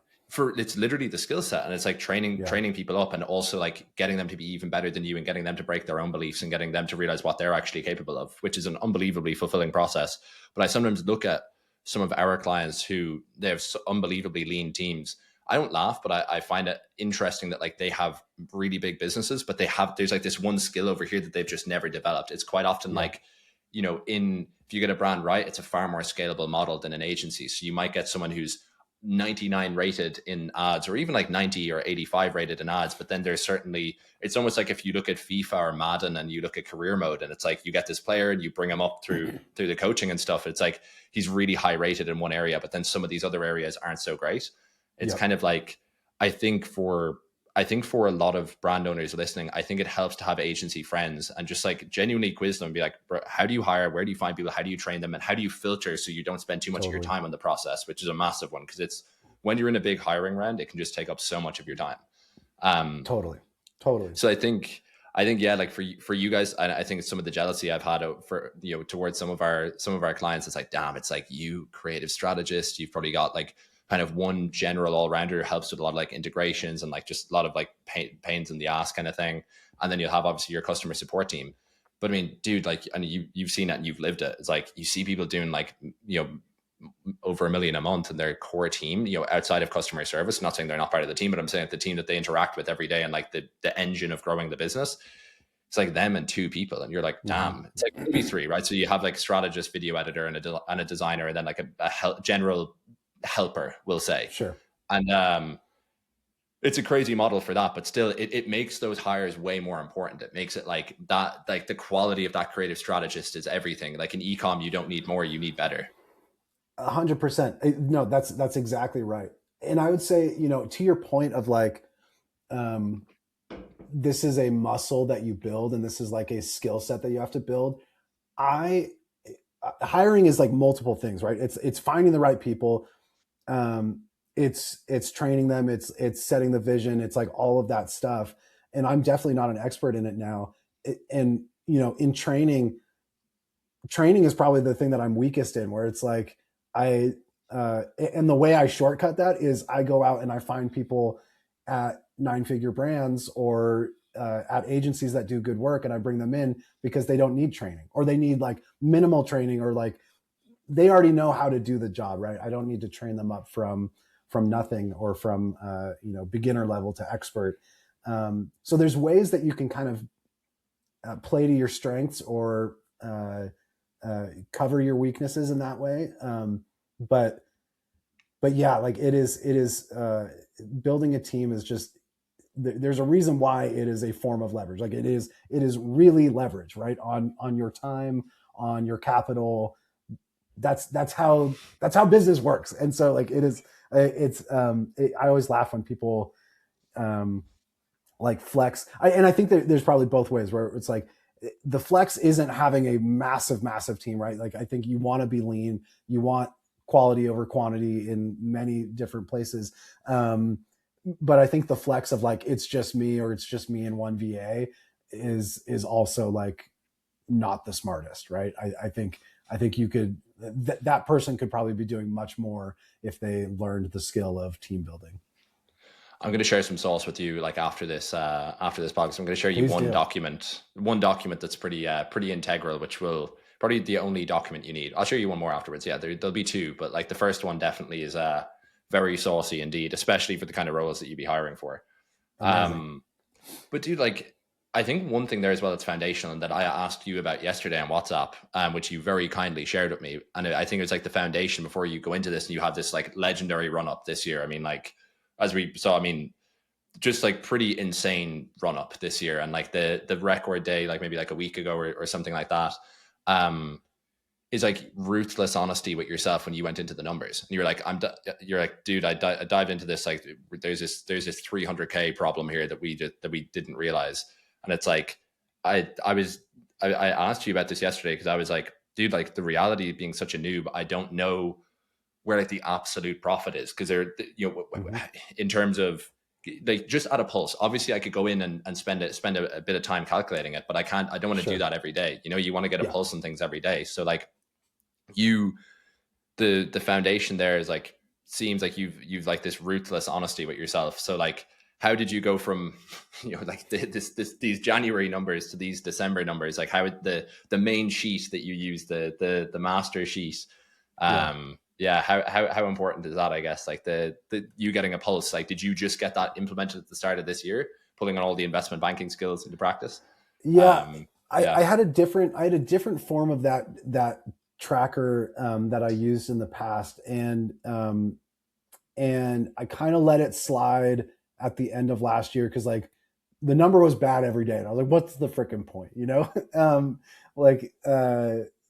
It's literally the skill set, and it's like training people up, and also like getting them to be even better than you, and getting them to break their own beliefs, and getting them to realize what they're actually capable of, which is an unbelievably fulfilling process. But I sometimes look at some of our clients who they have unbelievably lean teams. I don't laugh, but I find it interesting that like they have really big businesses, but there's like this one skill over here that they've just never developed. It's quite often like, if you get a brand right, it's a far more scalable model than an agency. So you might get someone who's 99 rated in ads, or even like 90 or 85 rated in ads. But then there's certainly, it's almost like if you look at FIFA or Madden and you look at career mode, and it's like you get this player and you bring him up through the coaching and stuff. It's like he's really high rated in one area, but then some of these other areas aren't so great. It's kind of like, I think for a lot of brand owners listening, I think it helps to have agency friends and just like genuinely quiz them and be like, bro, how do you hire? Where do you find people? How do you train them? And how do you filter so you don't spend too much of your time on the process, which is a massive one, because it's when you're in a big hiring round, it can just take up so much of your time. Totally. So I think yeah, like for you guys, I think it's some of the jealousy I've had for towards some of our clients. It's like, damn, it's like you creative strategist, you've probably got like kind of one general all-rounder who helps with a lot of like integrations and like just a lot of like pains in the ass kind of thing, and then you'll have obviously your customer support team. But I mean, dude, like, and you've seen it and you've lived it. It's like you see people doing like over $1 million a month in their core team, outside of customer service. I'm not saying they're not part of the team, but I'm saying the team that they interact with every day and like the engine of growing the business, it's like them and 2 people. And you're like, damn, it's like maybe 3, right? So you have like strategist, video editor, and a designer, and then like a general helper, we'll say. Sure. And it's a crazy model for that, but still it makes those hires way more important. It makes it like that, like the quality of that creative strategist is everything. Like in ecom, you don't need more, you need better. 100%. No, that's exactly right. And I would say, to your point of like, this is a muscle that you build, and this is like a skill set that you have to build. Hiring is like multiple things, right? It's finding the right people. It's training them. It's setting the vision. It's like all of that stuff. And I'm definitely not an expert in it now. In training is probably the thing that I'm weakest in, where it's like, and the way I shortcut that is I go out and I find people at 9-figure brands or at agencies that do good work, and I bring them in because they don't need training, or they need like minimal training, or like they already know how to do the job, right? I don't need to train them up from nothing, or from beginner level to expert. So there's ways that you can kind of play to your strengths, or cover your weaknesses in that way. But yeah, like it is building a team is just, there's a reason why it is a form of leverage. Like it is really leverage, right? On your time, on your capital. That's how business works. And so like I always laugh when people like flex. And I think that there's probably both ways, where it's like, the flex isn't having a massive team, right? Like I think you want to be lean, you want quality over quantity in many different places. But I think the flex of like, it's just me, or it's just me and one VA is also like not the smartest, right? I think you could, that person could probably be doing much more if they learned the skill of team building. I'm going to share some sauce with you, like after this podcast. I'm going to share you Please one do. document that's pretty integral, which will probably the only document you need. I'll show you one more afterwards. Yeah, there'll be 2, but like the first one definitely is very saucy indeed, especially for the kind of roles that you'd be hiring for. Amazing. But dude, like I think one thing there as well that's foundational, and that I asked you about yesterday on WhatsApp, which you very kindly shared with me, and I think it's like the foundation before you go into this, and you have this like legendary run up this year. I mean, like as we saw, I mean, just like pretty insane run up this year, and like the record day, like maybe like a week ago or something like that, is like ruthless honesty with yourself when you went into the numbers, and you're like, you're like, dude, I dive into this, like there's this 300K problem here that we didn't realize. And it's like, I asked you about this yesterday, because I was like, dude, like the reality of being such a noob, I don't know where like the absolute profit is, because in terms of like just at a pulse, obviously I could go in and spend a bit of time calculating it, but I don't want to do that every day. You want to get a pulse on things every day. So like the foundation there is like, seems like you've like this ruthless honesty with yourself. So like, how did you go from like these January numbers to these December numbers? Like how the main sheet that you use, the master sheet, how important is that, I guess? Like the you getting a pulse, like did you just get that implemented at the start of this year, pulling on all the investment banking skills into practice? I had a different form of that tracker that I used in the past, and I kind of let it slide at the end of last year, because like the number was bad every day, and I was like, what's the freaking point,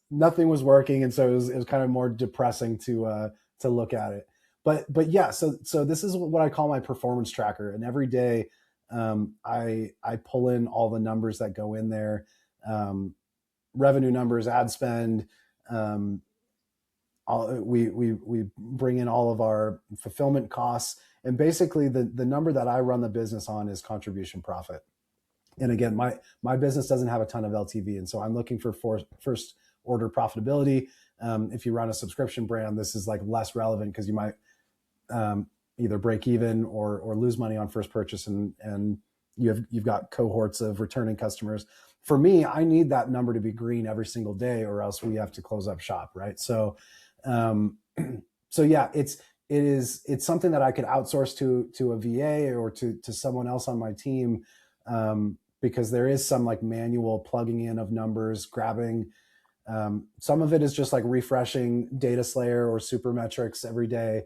nothing was working, and so it was kind of more depressing to look at it. But yeah, so this is what I call my performance tracker, and every day I pull in all the numbers that go in there, revenue numbers, ad spend. We bring in all of our fulfillment costs, and basically the number that I run the business on is contribution profit. And again, my business doesn't have a ton of LTV, and so I'm looking for first order profitability. If you run a subscription brand, this is like less relevant, because you might either break even or lose money on first purchase, and you've got cohorts of returning customers. For me, I need that number to be green every single day, or else we have to close up shop, right? So So yeah, it's something that I could outsource to a VA or to someone else on my team, because there is some like manual plugging in of numbers, grabbing. Some of it is just like refreshing Data Slayer or Supermetrics every day,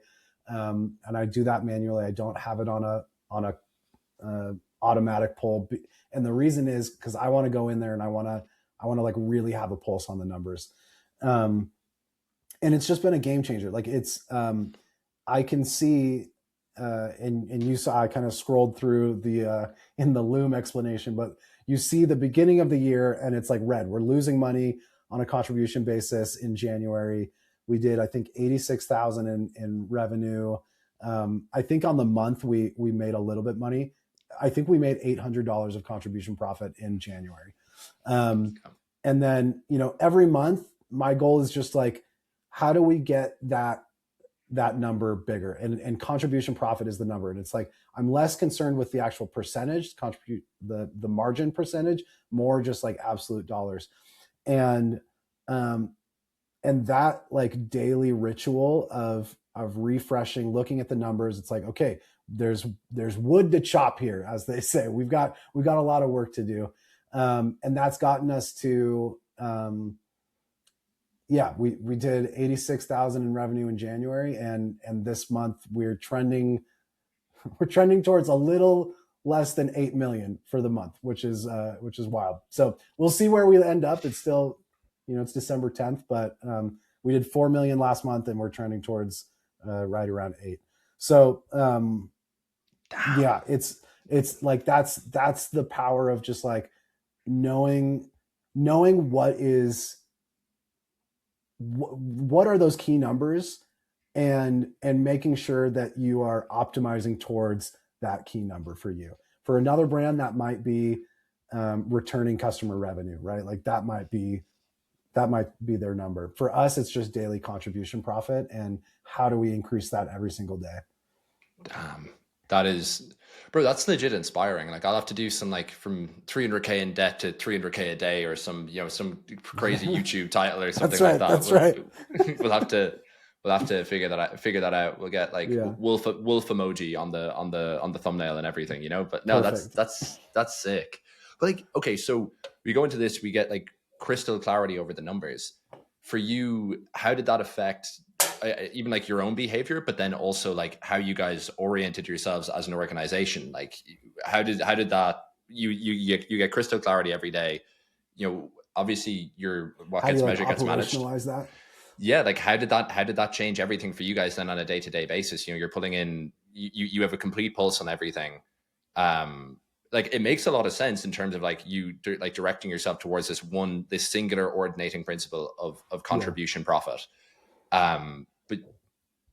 and I do that manually. I don't have it on a automatic pull, and the reason is because I want to go in there and I want to like really have a pulse on the numbers. And it's just been a game changer. Like I can see, and you saw, I kind of scrolled through the in the Loom explanation, but you see the beginning of the year and it's like red. We're losing money on a contribution basis in January. We did, I think, 86,000 in revenue. I think on the month we made a little bit money. I think we made $800 of contribution profit in January. And then, every month my goal is just like, how do we get that number bigger? And contribution profit is the number. And it's like, I'm less concerned with the actual percentage, the margin percentage, more just like absolute dollars. And that like daily ritual of refreshing, looking at the numbers, it's like, okay, there's wood to chop here, as they say. We've got a lot of work to do. And that's gotten us to, we did 86,000 in revenue in January, and this month we're trending towards a little less than 8 million for the month, which is wild. So we'll see where we end up. It's still, it's December 10th, but we did 4 million last month, and we're trending towards right around 8. So yeah, it's like that's the power of just like knowing what are those key numbers, and making sure that you are optimizing towards that key number for you. For another brand, that might be returning customer revenue, right? Like that might be their number. For us, it's just daily contribution profit, and how do we increase that every single day? Damn, that is, bro, that's legit inspiring. Like I'll have to do some like from 300K in debt to 300K a day, or some some crazy YouTube title or something like that. That's right. We'll have to figure that out. We'll get like wolf emoji on the thumbnail and everything, But no, Perfect. that's sick. But like, okay, so we go into this, we get like crystal clarity over the numbers. For you, how did that affect even like your own behavior, but then also like how you guys oriented yourselves as an organization? Like how did that, you get crystal clarity every day, obviously what gets measured gets managed. That? Yeah, like how did that change everything for you guys then on a day-to-day basis? You're pulling in, you have a complete pulse on everything. Like it makes a lot of sense in terms of like you like directing yourself towards this singular ordinating principle of contribution profit. But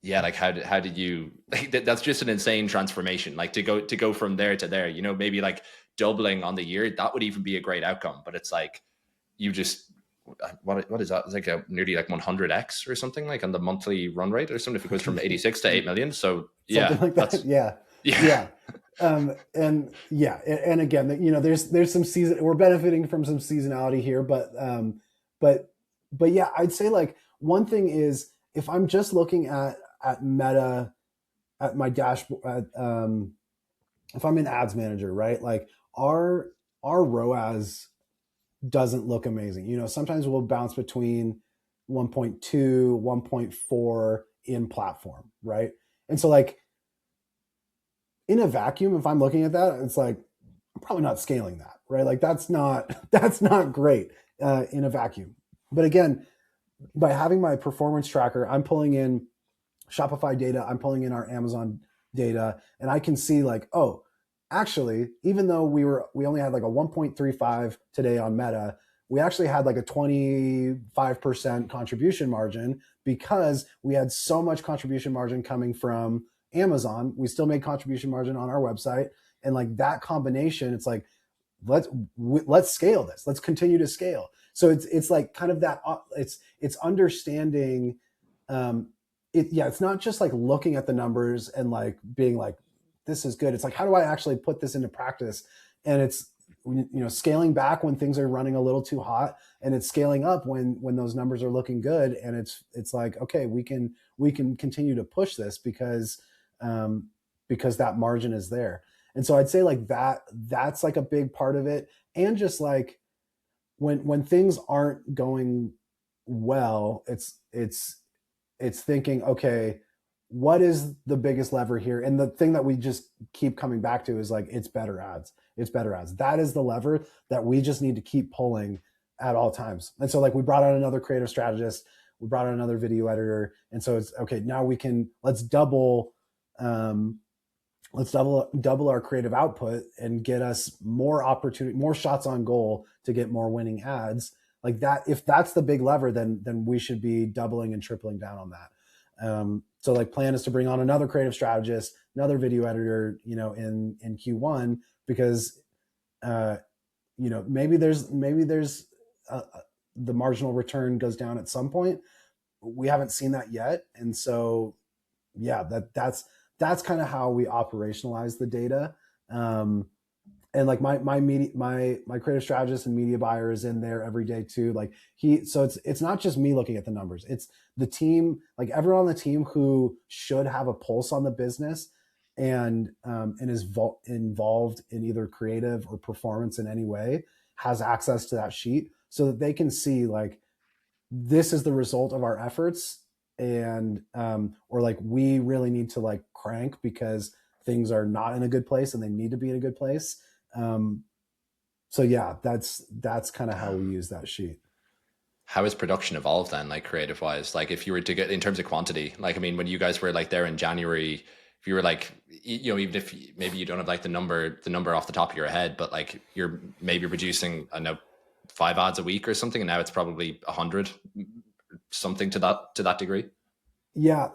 yeah, like how did you, like that's just an insane transformation, like to go from there to there, maybe like doubling on the year, that would even be a great outcome. But it's like you just, what is that? It's like nearly like 100x or something, like on the monthly run rate or something, if it goes from 86 to 8 million. So yeah, something like that. Yeah. And again, there's some season, we're benefiting from some seasonality here, but yeah, I'd say like one thing is, if I'm just looking at Meta, at my dashboard, if I'm in ads manager, right? Like our ROAS doesn't look amazing. Sometimes we'll bounce between 1.2, 1.4 in platform, right? And so like in a vacuum, if I'm looking at that, it's like, I'm probably not scaling that, right? Like that's not great in a vacuum. But again, by having my performance tracker, I'm pulling in Shopify data, I'm pulling in our Amazon data, and I can see like, oh, actually, even though we only had like a 1.35 today on Meta, we actually had like a 25% contribution margin, because we had so much contribution margin coming from Amazon. We still made contribution margin on our website, and like that combination, it's like, let's scale this. Let's continue to scale. So it's like kind of that. It's understanding. It's not just like looking at the numbers and like being like, this is good. It's like, how do I actually put this into practice? And scaling back when things are running a little too hot, and it's scaling up when those numbers are looking good, and it's like, okay, we can continue to push this because that margin is there. And so I'd say like that's like a big part of it. And just like when things aren't going well, it's thinking, okay, what is the biggest lever here? And the thing that we just keep coming back to is like, it's better ads. It's better ads. That is the lever that we just need to keep pulling at all times. And so like we brought on another creative strategist, we brought on another video editor. And so it's okay, now we can, let's double our creative output and get us more opportunity, more shots on goal to get more winning ads. Like that, if that's the big lever, then we should be doubling and tripling down on that. So like plan is to bring on another creative strategist, another video editor, in Q1, because maybe there's the marginal return goes down at some point. We haven't seen that yet, and so yeah, that's kind of how we operationalize the data. And like my creative strategist and media buyer is in there every day too. Like so it's not just me looking at the numbers. It's the team, like everyone on the team who should have a pulse on the business and is involved in either creative or performance in any way, has access to that sheet so that they can see like, this is the result of our efforts, and or like we really need to like crank because things are not in a good place and they need to be in a good place. So yeah, that's kind of how we use that sheet. How has production evolved then, like creative wise? Like if you were to get in terms of quantity, like, I mean, when you guys were like there in January, if you were like, even if maybe you don't have like the number off the top of your head, but like you're maybe producing, I know, 5 ads a week or something, and now it's probably 100, something to that degree. Yeah.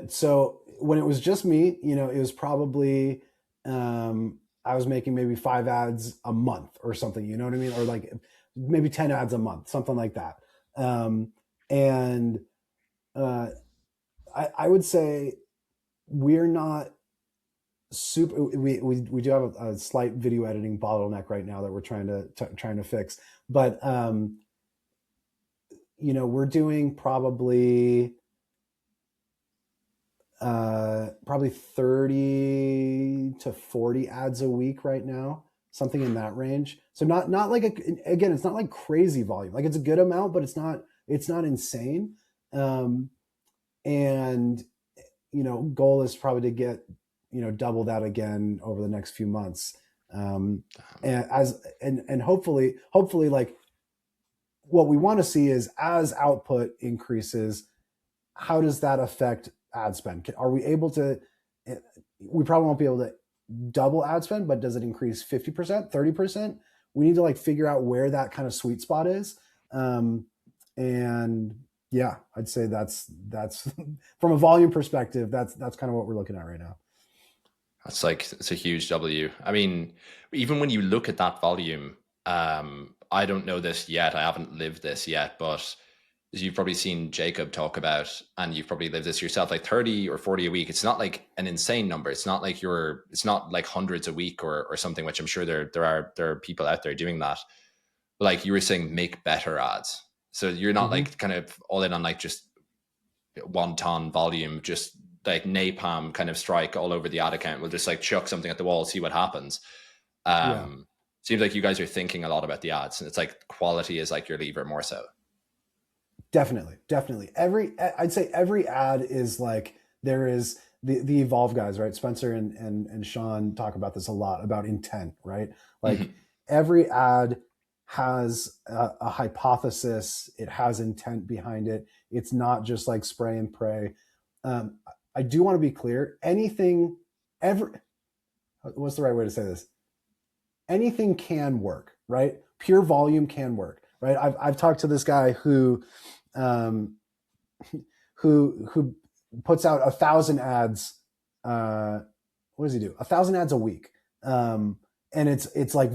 So when it was just me, it was probably, I was making maybe 5 ads a month or something, you know what I mean? Or like maybe 10 ads a month, something like that. And I would say we're not super, we do have a slight video editing bottleneck right now that we're trying to fix, but we're doing probably 30 to 40 ads a week right now, something in that range. So not like again, it's not like crazy volume. Like it's a good amount, but it's not insane. And goal is probably to get double that again over the next few months. And hopefully like what we want to see is, as output increases, how does that affect ad spend? Are we able to, we probably won't be able to double ad spend, but does it increase 50%, 30%? We need to like figure out where that kind of sweet spot is. And yeah, I'd say that's from a volume perspective, that's kind of what we're looking at right now. It's a huge W. I mean, even when you look at that volume, I don't know this yet. I haven't lived this yet, but as you've probably seen Jacob talk about, and you've probably lived this yourself, like 30 or 40 a week, it's not like an insane number. It's not like hundreds a week or something, which I'm sure there are people out there doing that. But like you were saying, make better ads. So you're not like kind of all in on like just 1 ton volume, just like napalm kind of strike all over the ad account. We'll just like chuck something at the wall, see what happens. Seems like you guys are thinking a lot about the ads, and it's like quality is like your lever more so. Definitely. I'd say every ad is like, there is the Evolve guys, right? Spencer and Sean talk about this a lot, about intent, right? Like every ad has a hypothesis. It has intent behind it. It's not just like spray and pray. I do want to be clear. What's the right way to say this? Anything can work, right? Pure volume can work, right? I've talked to this guy who puts out 1,000 ads. What does he do? 1,000 ads a week. And it's like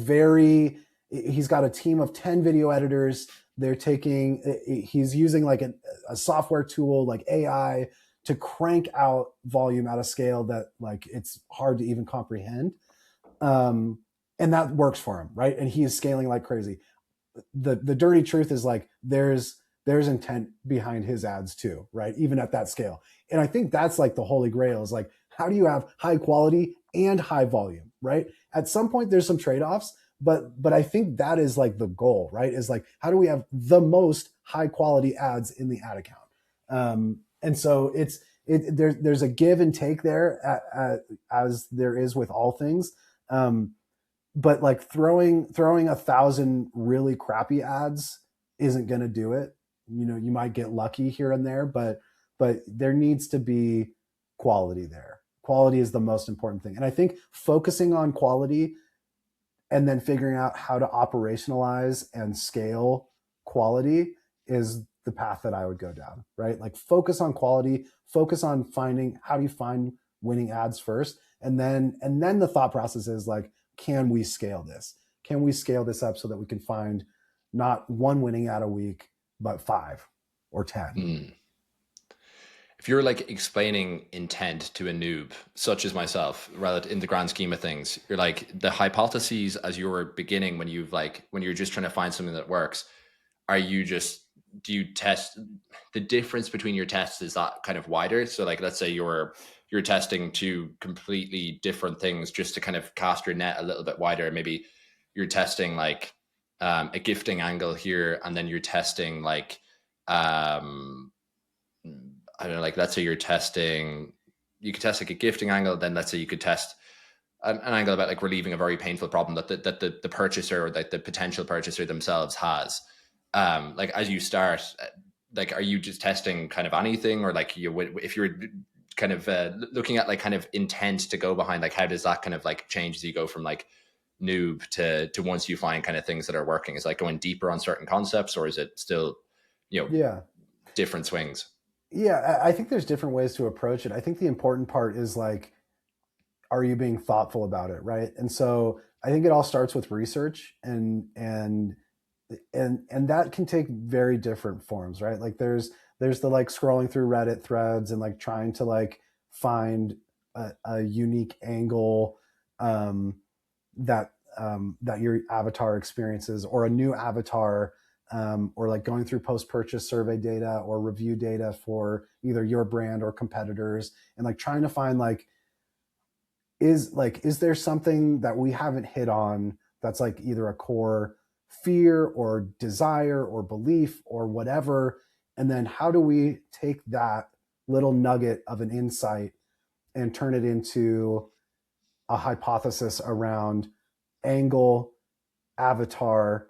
he's got a team of 10 video editors. He's using like a software tool like AI to crank out volume at a scale that like it's hard to even comprehend. And and that works for him, right? And he is scaling like crazy. The dirty truth is like there's intent behind his ads too, right? Even at that scale. And I think that's like the holy grail is like, how do you have high quality and high volume, right? At some point there's some trade-offs, but I think that is like the goal, right? Is like, how do we have the most high quality ads in the ad account? And so there's a give and take there as there is with all things. But like throwing 1,000 really crappy ads isn't going to do it. You know, you might get lucky here and there, but there needs to be quality there. Quality is the most important thing. And I think focusing on quality and then figuring out how to operationalize and scale quality is the path that I would go down, right? Like focus on quality, focus on finding, how do you find winning ads first? And then the thought process is like, can we scale this? Can we scale this up so that we can find not one winning ad a week, but 5 or 10? If you're like explaining intent to a noob, such as myself, rather in the grand scheme of things, you're like the hypotheses as you were beginning when you're just trying to find something that works, do you test the difference between your tests? Is that kind of wider? So like, let's say you're testing two completely different things just to kind of cast your net a little bit wider. Maybe you're testing like a gifting angle here, and then you're testing like, I don't know, like let's say you could test like a gifting angle. Then let's say you could test an angle about like relieving a very painful problem that the purchaser or like the potential purchaser themselves has. Like as you start, like, are you just testing kind of anything, or like if you're kind of looking at like kind of intent to go behind, like how does that kind of like change as you go from like noob to once you find kind of things that are working? Is like going deeper on certain concepts, or is it still, different swings? Yeah, I think there's different ways to approach it. I think the important part is like, are you being thoughtful about it, right? And so I think it all starts with research, and that can take very different forms, right? Like there's the like scrolling through Reddit threads and like trying to like find a unique angle that your avatar experiences, or a new avatar, or like going through post-purchase survey data or review data for either your brand or competitors, and like trying to find like, is there something that we haven't hit on that's like either a core fear or desire or belief or whatever, and then how do we take that little nugget of an insight and turn it into a hypothesis around angle, avatar,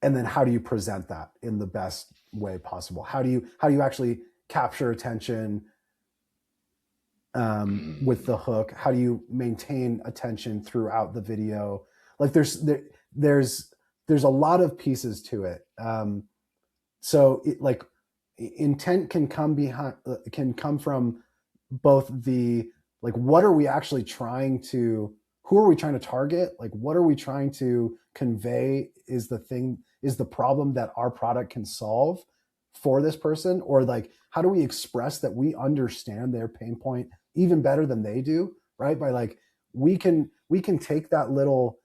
and then how do you present that in the best way possible? How do you actually capture attention with the hook? How do you maintain attention throughout the video? Like there's a lot of pieces to it. So like intent can come from both the, like, what are we actually trying to, who are we trying to target? Like, what are we trying to convey is the problem that our product can solve for this person? Or like, how do we express that we understand their pain point even better than they do, right? By like, we can take that little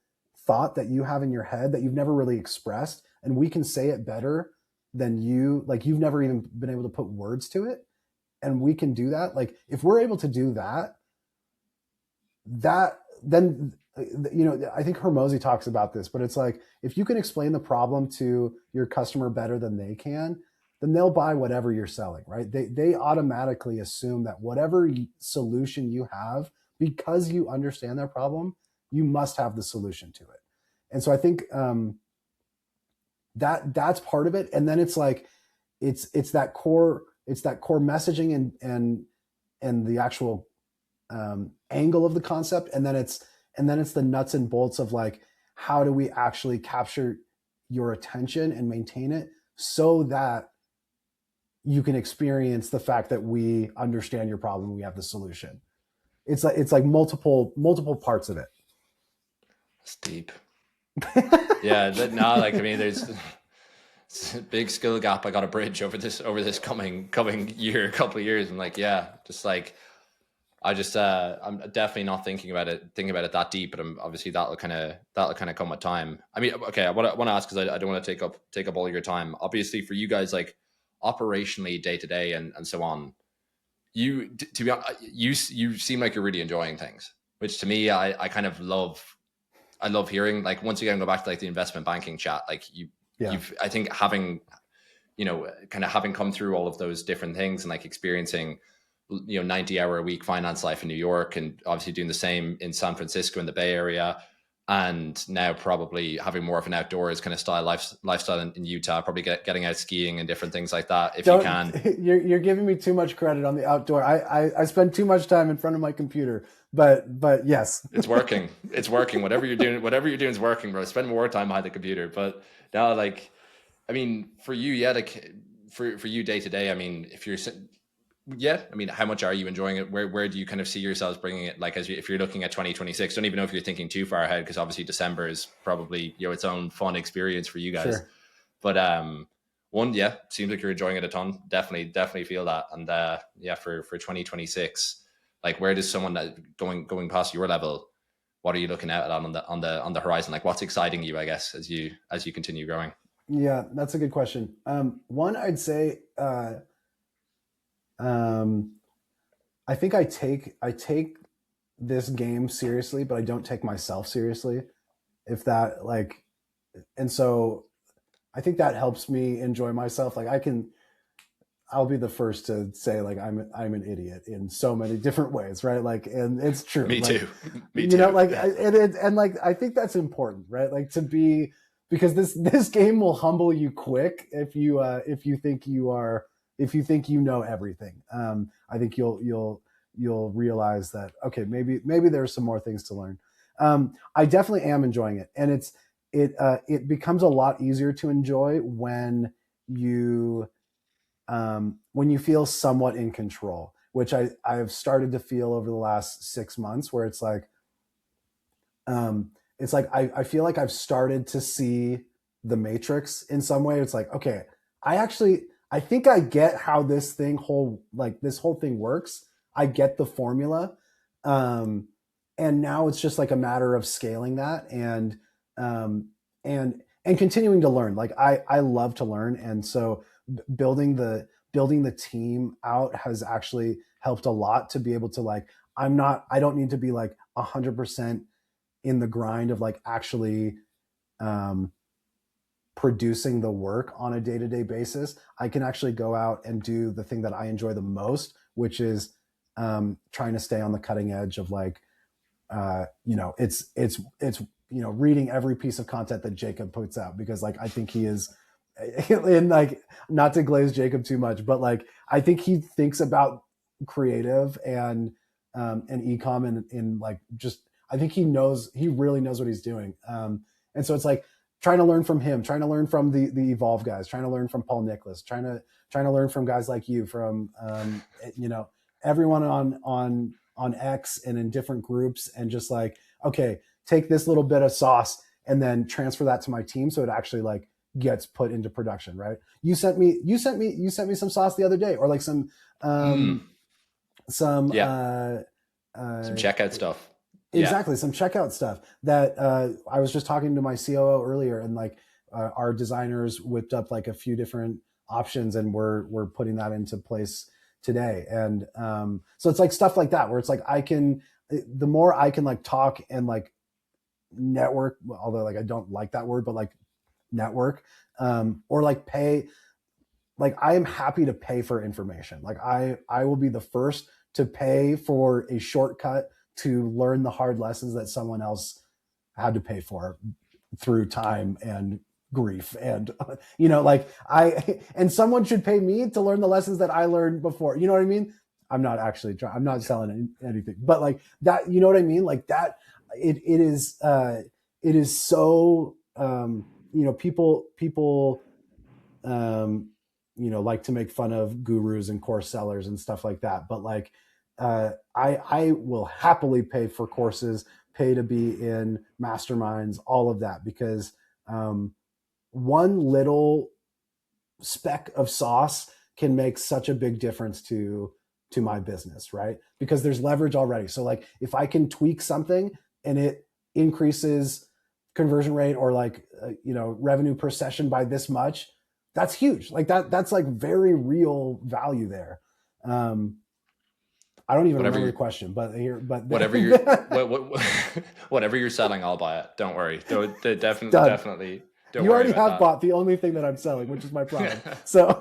thought that you have in your head that you've never really expressed, and we can say it better than you, like you've never even been able to put words to it. And we can do that. Like if we're able to do that, then, I think Hormozy talks about this, but it's like, if you can explain the problem to your customer better than they can, then they'll buy whatever you're selling, right? They automatically assume that whatever solution you have, because you understand their problem, you must have the solution to it. And so I think that's part of it. And then it's like, it's that core messaging and the actual angle of the concept. And then it's the nuts and bolts of like, how do we actually capture your attention and maintain it so that you can experience the fact that we understand your problem, we have the solution. It's like multiple parts of it. It's deep. Yeah, like, I mean, there's a big skill gap I got to bridge over this coming year, couple of years. I'm like, yeah, just like I just I'm definitely not thinking about it that deep, but I'm obviously that'll kind of come with time. I mean, okay, I want to ask because I don't want to take up all your time. Obviously, for you guys, like operationally, day to day, and so on, to be honest, you seem like you're really enjoying things, which to me, I kind of love. I love hearing, like, once again, go back to like the investment banking chat, like Yeah. you've I think having, kind of having come through all of those different things and like experiencing, 90-hour a week finance life in New York, and obviously doing the same in San Francisco in the Bay Area, and now probably having more of an outdoors kind of lifestyle in Utah, probably getting out skiing and different things like that if you Don't can. you're giving me too much credit on the outdoor. I spend too much time in front of my computer, but yes. It's working. It's working. Whatever you're doing is working, bro. Spend more time behind the computer. But now, like, I mean, for you, yeah, like for you day to day, I mean, yeah, I mean, how much are you enjoying it? Where do you kind of see yourselves bringing it? Like, if you're looking at 2026, don't even know if you're thinking too far ahead, because obviously December is probably, its own fun experience for you guys. Sure. But one, yeah, seems like you're enjoying it a ton. Definitely feel that. And yeah, for 2026, like, where does someone that going past your level, what are you looking at on the horizon? Like, what's exciting you, I guess, as you continue growing? Yeah, that's a good question. One, I'd say, um, I think I take this game seriously, but I don't take myself seriously. If that, like, and so I think that helps me enjoy myself. Like, I'll be the first to say, like, I'm an idiot in so many different ways, right? Like, and it's true. Me Like, too. Me too. like, Yeah. and like, I think that's important, right? Like, to be, because this game will humble you quick if you think if you think you know everything. I think you'll realize that, okay, maybe there's some more things to learn. I definitely am enjoying it, and it becomes a lot easier to enjoy when you feel somewhat in control, which I've started to feel over the last 6 months, where I feel like I've started to see the matrix in some way. It's like, okay, I think I get how this whole thing works. I get the formula. Um, and now it's just like a matter of scaling that um, and continuing to learn. Like, I love to learn. And so building the team out has actually helped a lot to be able to, like, I don't need to be like 100% in the grind of, like, actually um, producing the work on a day-to-day basis. I can actually go out and do the thing that I enjoy the most, which is trying to stay on the cutting edge of, like, it's reading every piece of content that Jacob puts out, because, like, I think he is, and, like, not to glaze Jacob too much, but, like, I think he thinks about creative and ecom and like, just, I think he really knows what he's doing. And so it's like trying to learn from him, trying to learn from the Evolve guys, trying to learn from Paul Nicholas, trying to learn from guys like you, from everyone on X and in different groups, and just like, okay, take this little bit of sauce and then transfer that to my team so it actually, like, gets put into production, right? You sent me some sauce the other day, or like some Mm, some yeah. Some checkout stuff. Yeah. exactly, some checkout stuff that I was just talking to my COO earlier, and, like, our designers whipped up, like, a few different options, and we're putting that into place today. And so it's like stuff like that, where it's like, the more I can, like, talk and, like, network, although, like, I don't like that word, but, like, network, or, like, pay, like, I am happy to pay for information. Like, I will be the first to pay for a shortcut to learn the hard lessons that someone else had to pay for through time and grief, and like, and someone should pay me to learn the lessons that I learned before. You know what I mean? I'm not actually trying, I'm not selling anything, but, like, that, you know what I mean? Like, that, it is so, people like to make fun of gurus and course sellers and stuff like that, but, like, I will happily pay for courses, pay to be in masterminds, all of that, because one little speck of sauce can make such a big difference to to my business, right? Because there's leverage already. So like if I can tweak something and it increases conversion rate or like revenue per session by this much, that's huge. Like that's like very real value there. I don't even remember your question, but whatever you're whatever you're selling, I'll buy it. Don't worry. Definitely. Don't you worry already about have that. Bought the only thing that I'm selling, which is my product. So.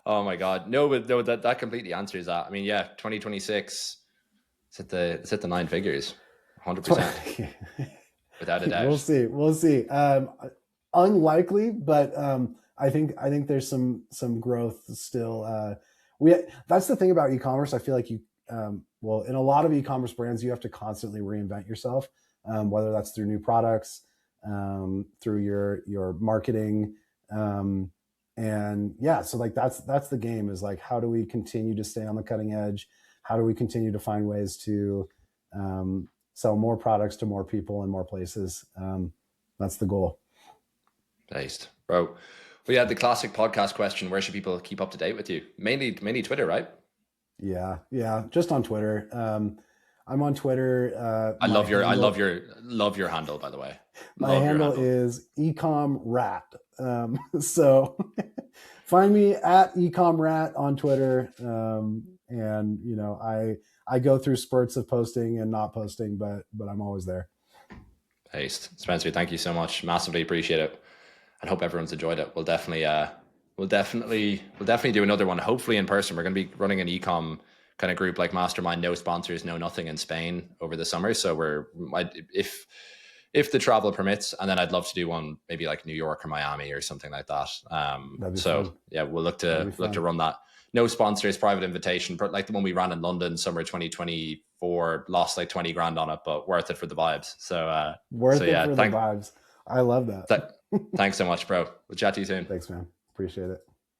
Oh my God, no, but no, that completely answers that. I mean, yeah, 2026, it's at the 9 figures, 100%, without a doubt. We'll see. Unlikely, but I think there's some growth still. That's the thing about e-commerce. I feel like in a lot of e-commerce brands, you have to constantly reinvent yourself, whether that's through new products, through your marketing, and yeah, so like that's the game, is like, how do we continue to stay on the cutting edge? How do we continue to find ways to sell more products to more people in more places? That's the goal. Nice, bro. Well, yeah, the classic podcast question: where should people keep up to date with you? Mainly Twitter, right? Yeah, just on Twitter. I'm on Twitter. I love your handle, by the way. My handle is eCom Rat. So find me at eCom Rat on Twitter. And I go through spurts of posting and not posting, but I'm always there. Hey, Spencer, thank you so much. Massively appreciate it, and hope everyone's enjoyed it. We'll definitely do another one, hopefully in person. We're going to be running an eCom kind of group, like mastermind, no sponsors, no nothing, in Spain over the summer. So if the travel permits, and then I'd love to do one maybe like New York or Miami or something like that. So fun. Yeah, we'll look to run that. No sponsors, private invitation, like the one we ran in London summer 2024, lost like 20 grand on it, but worth it for the vibes. So worth it for the vibes. I love that. Thanks so much, bro. We'll chat to you soon. Thanks, man. Appreciate it.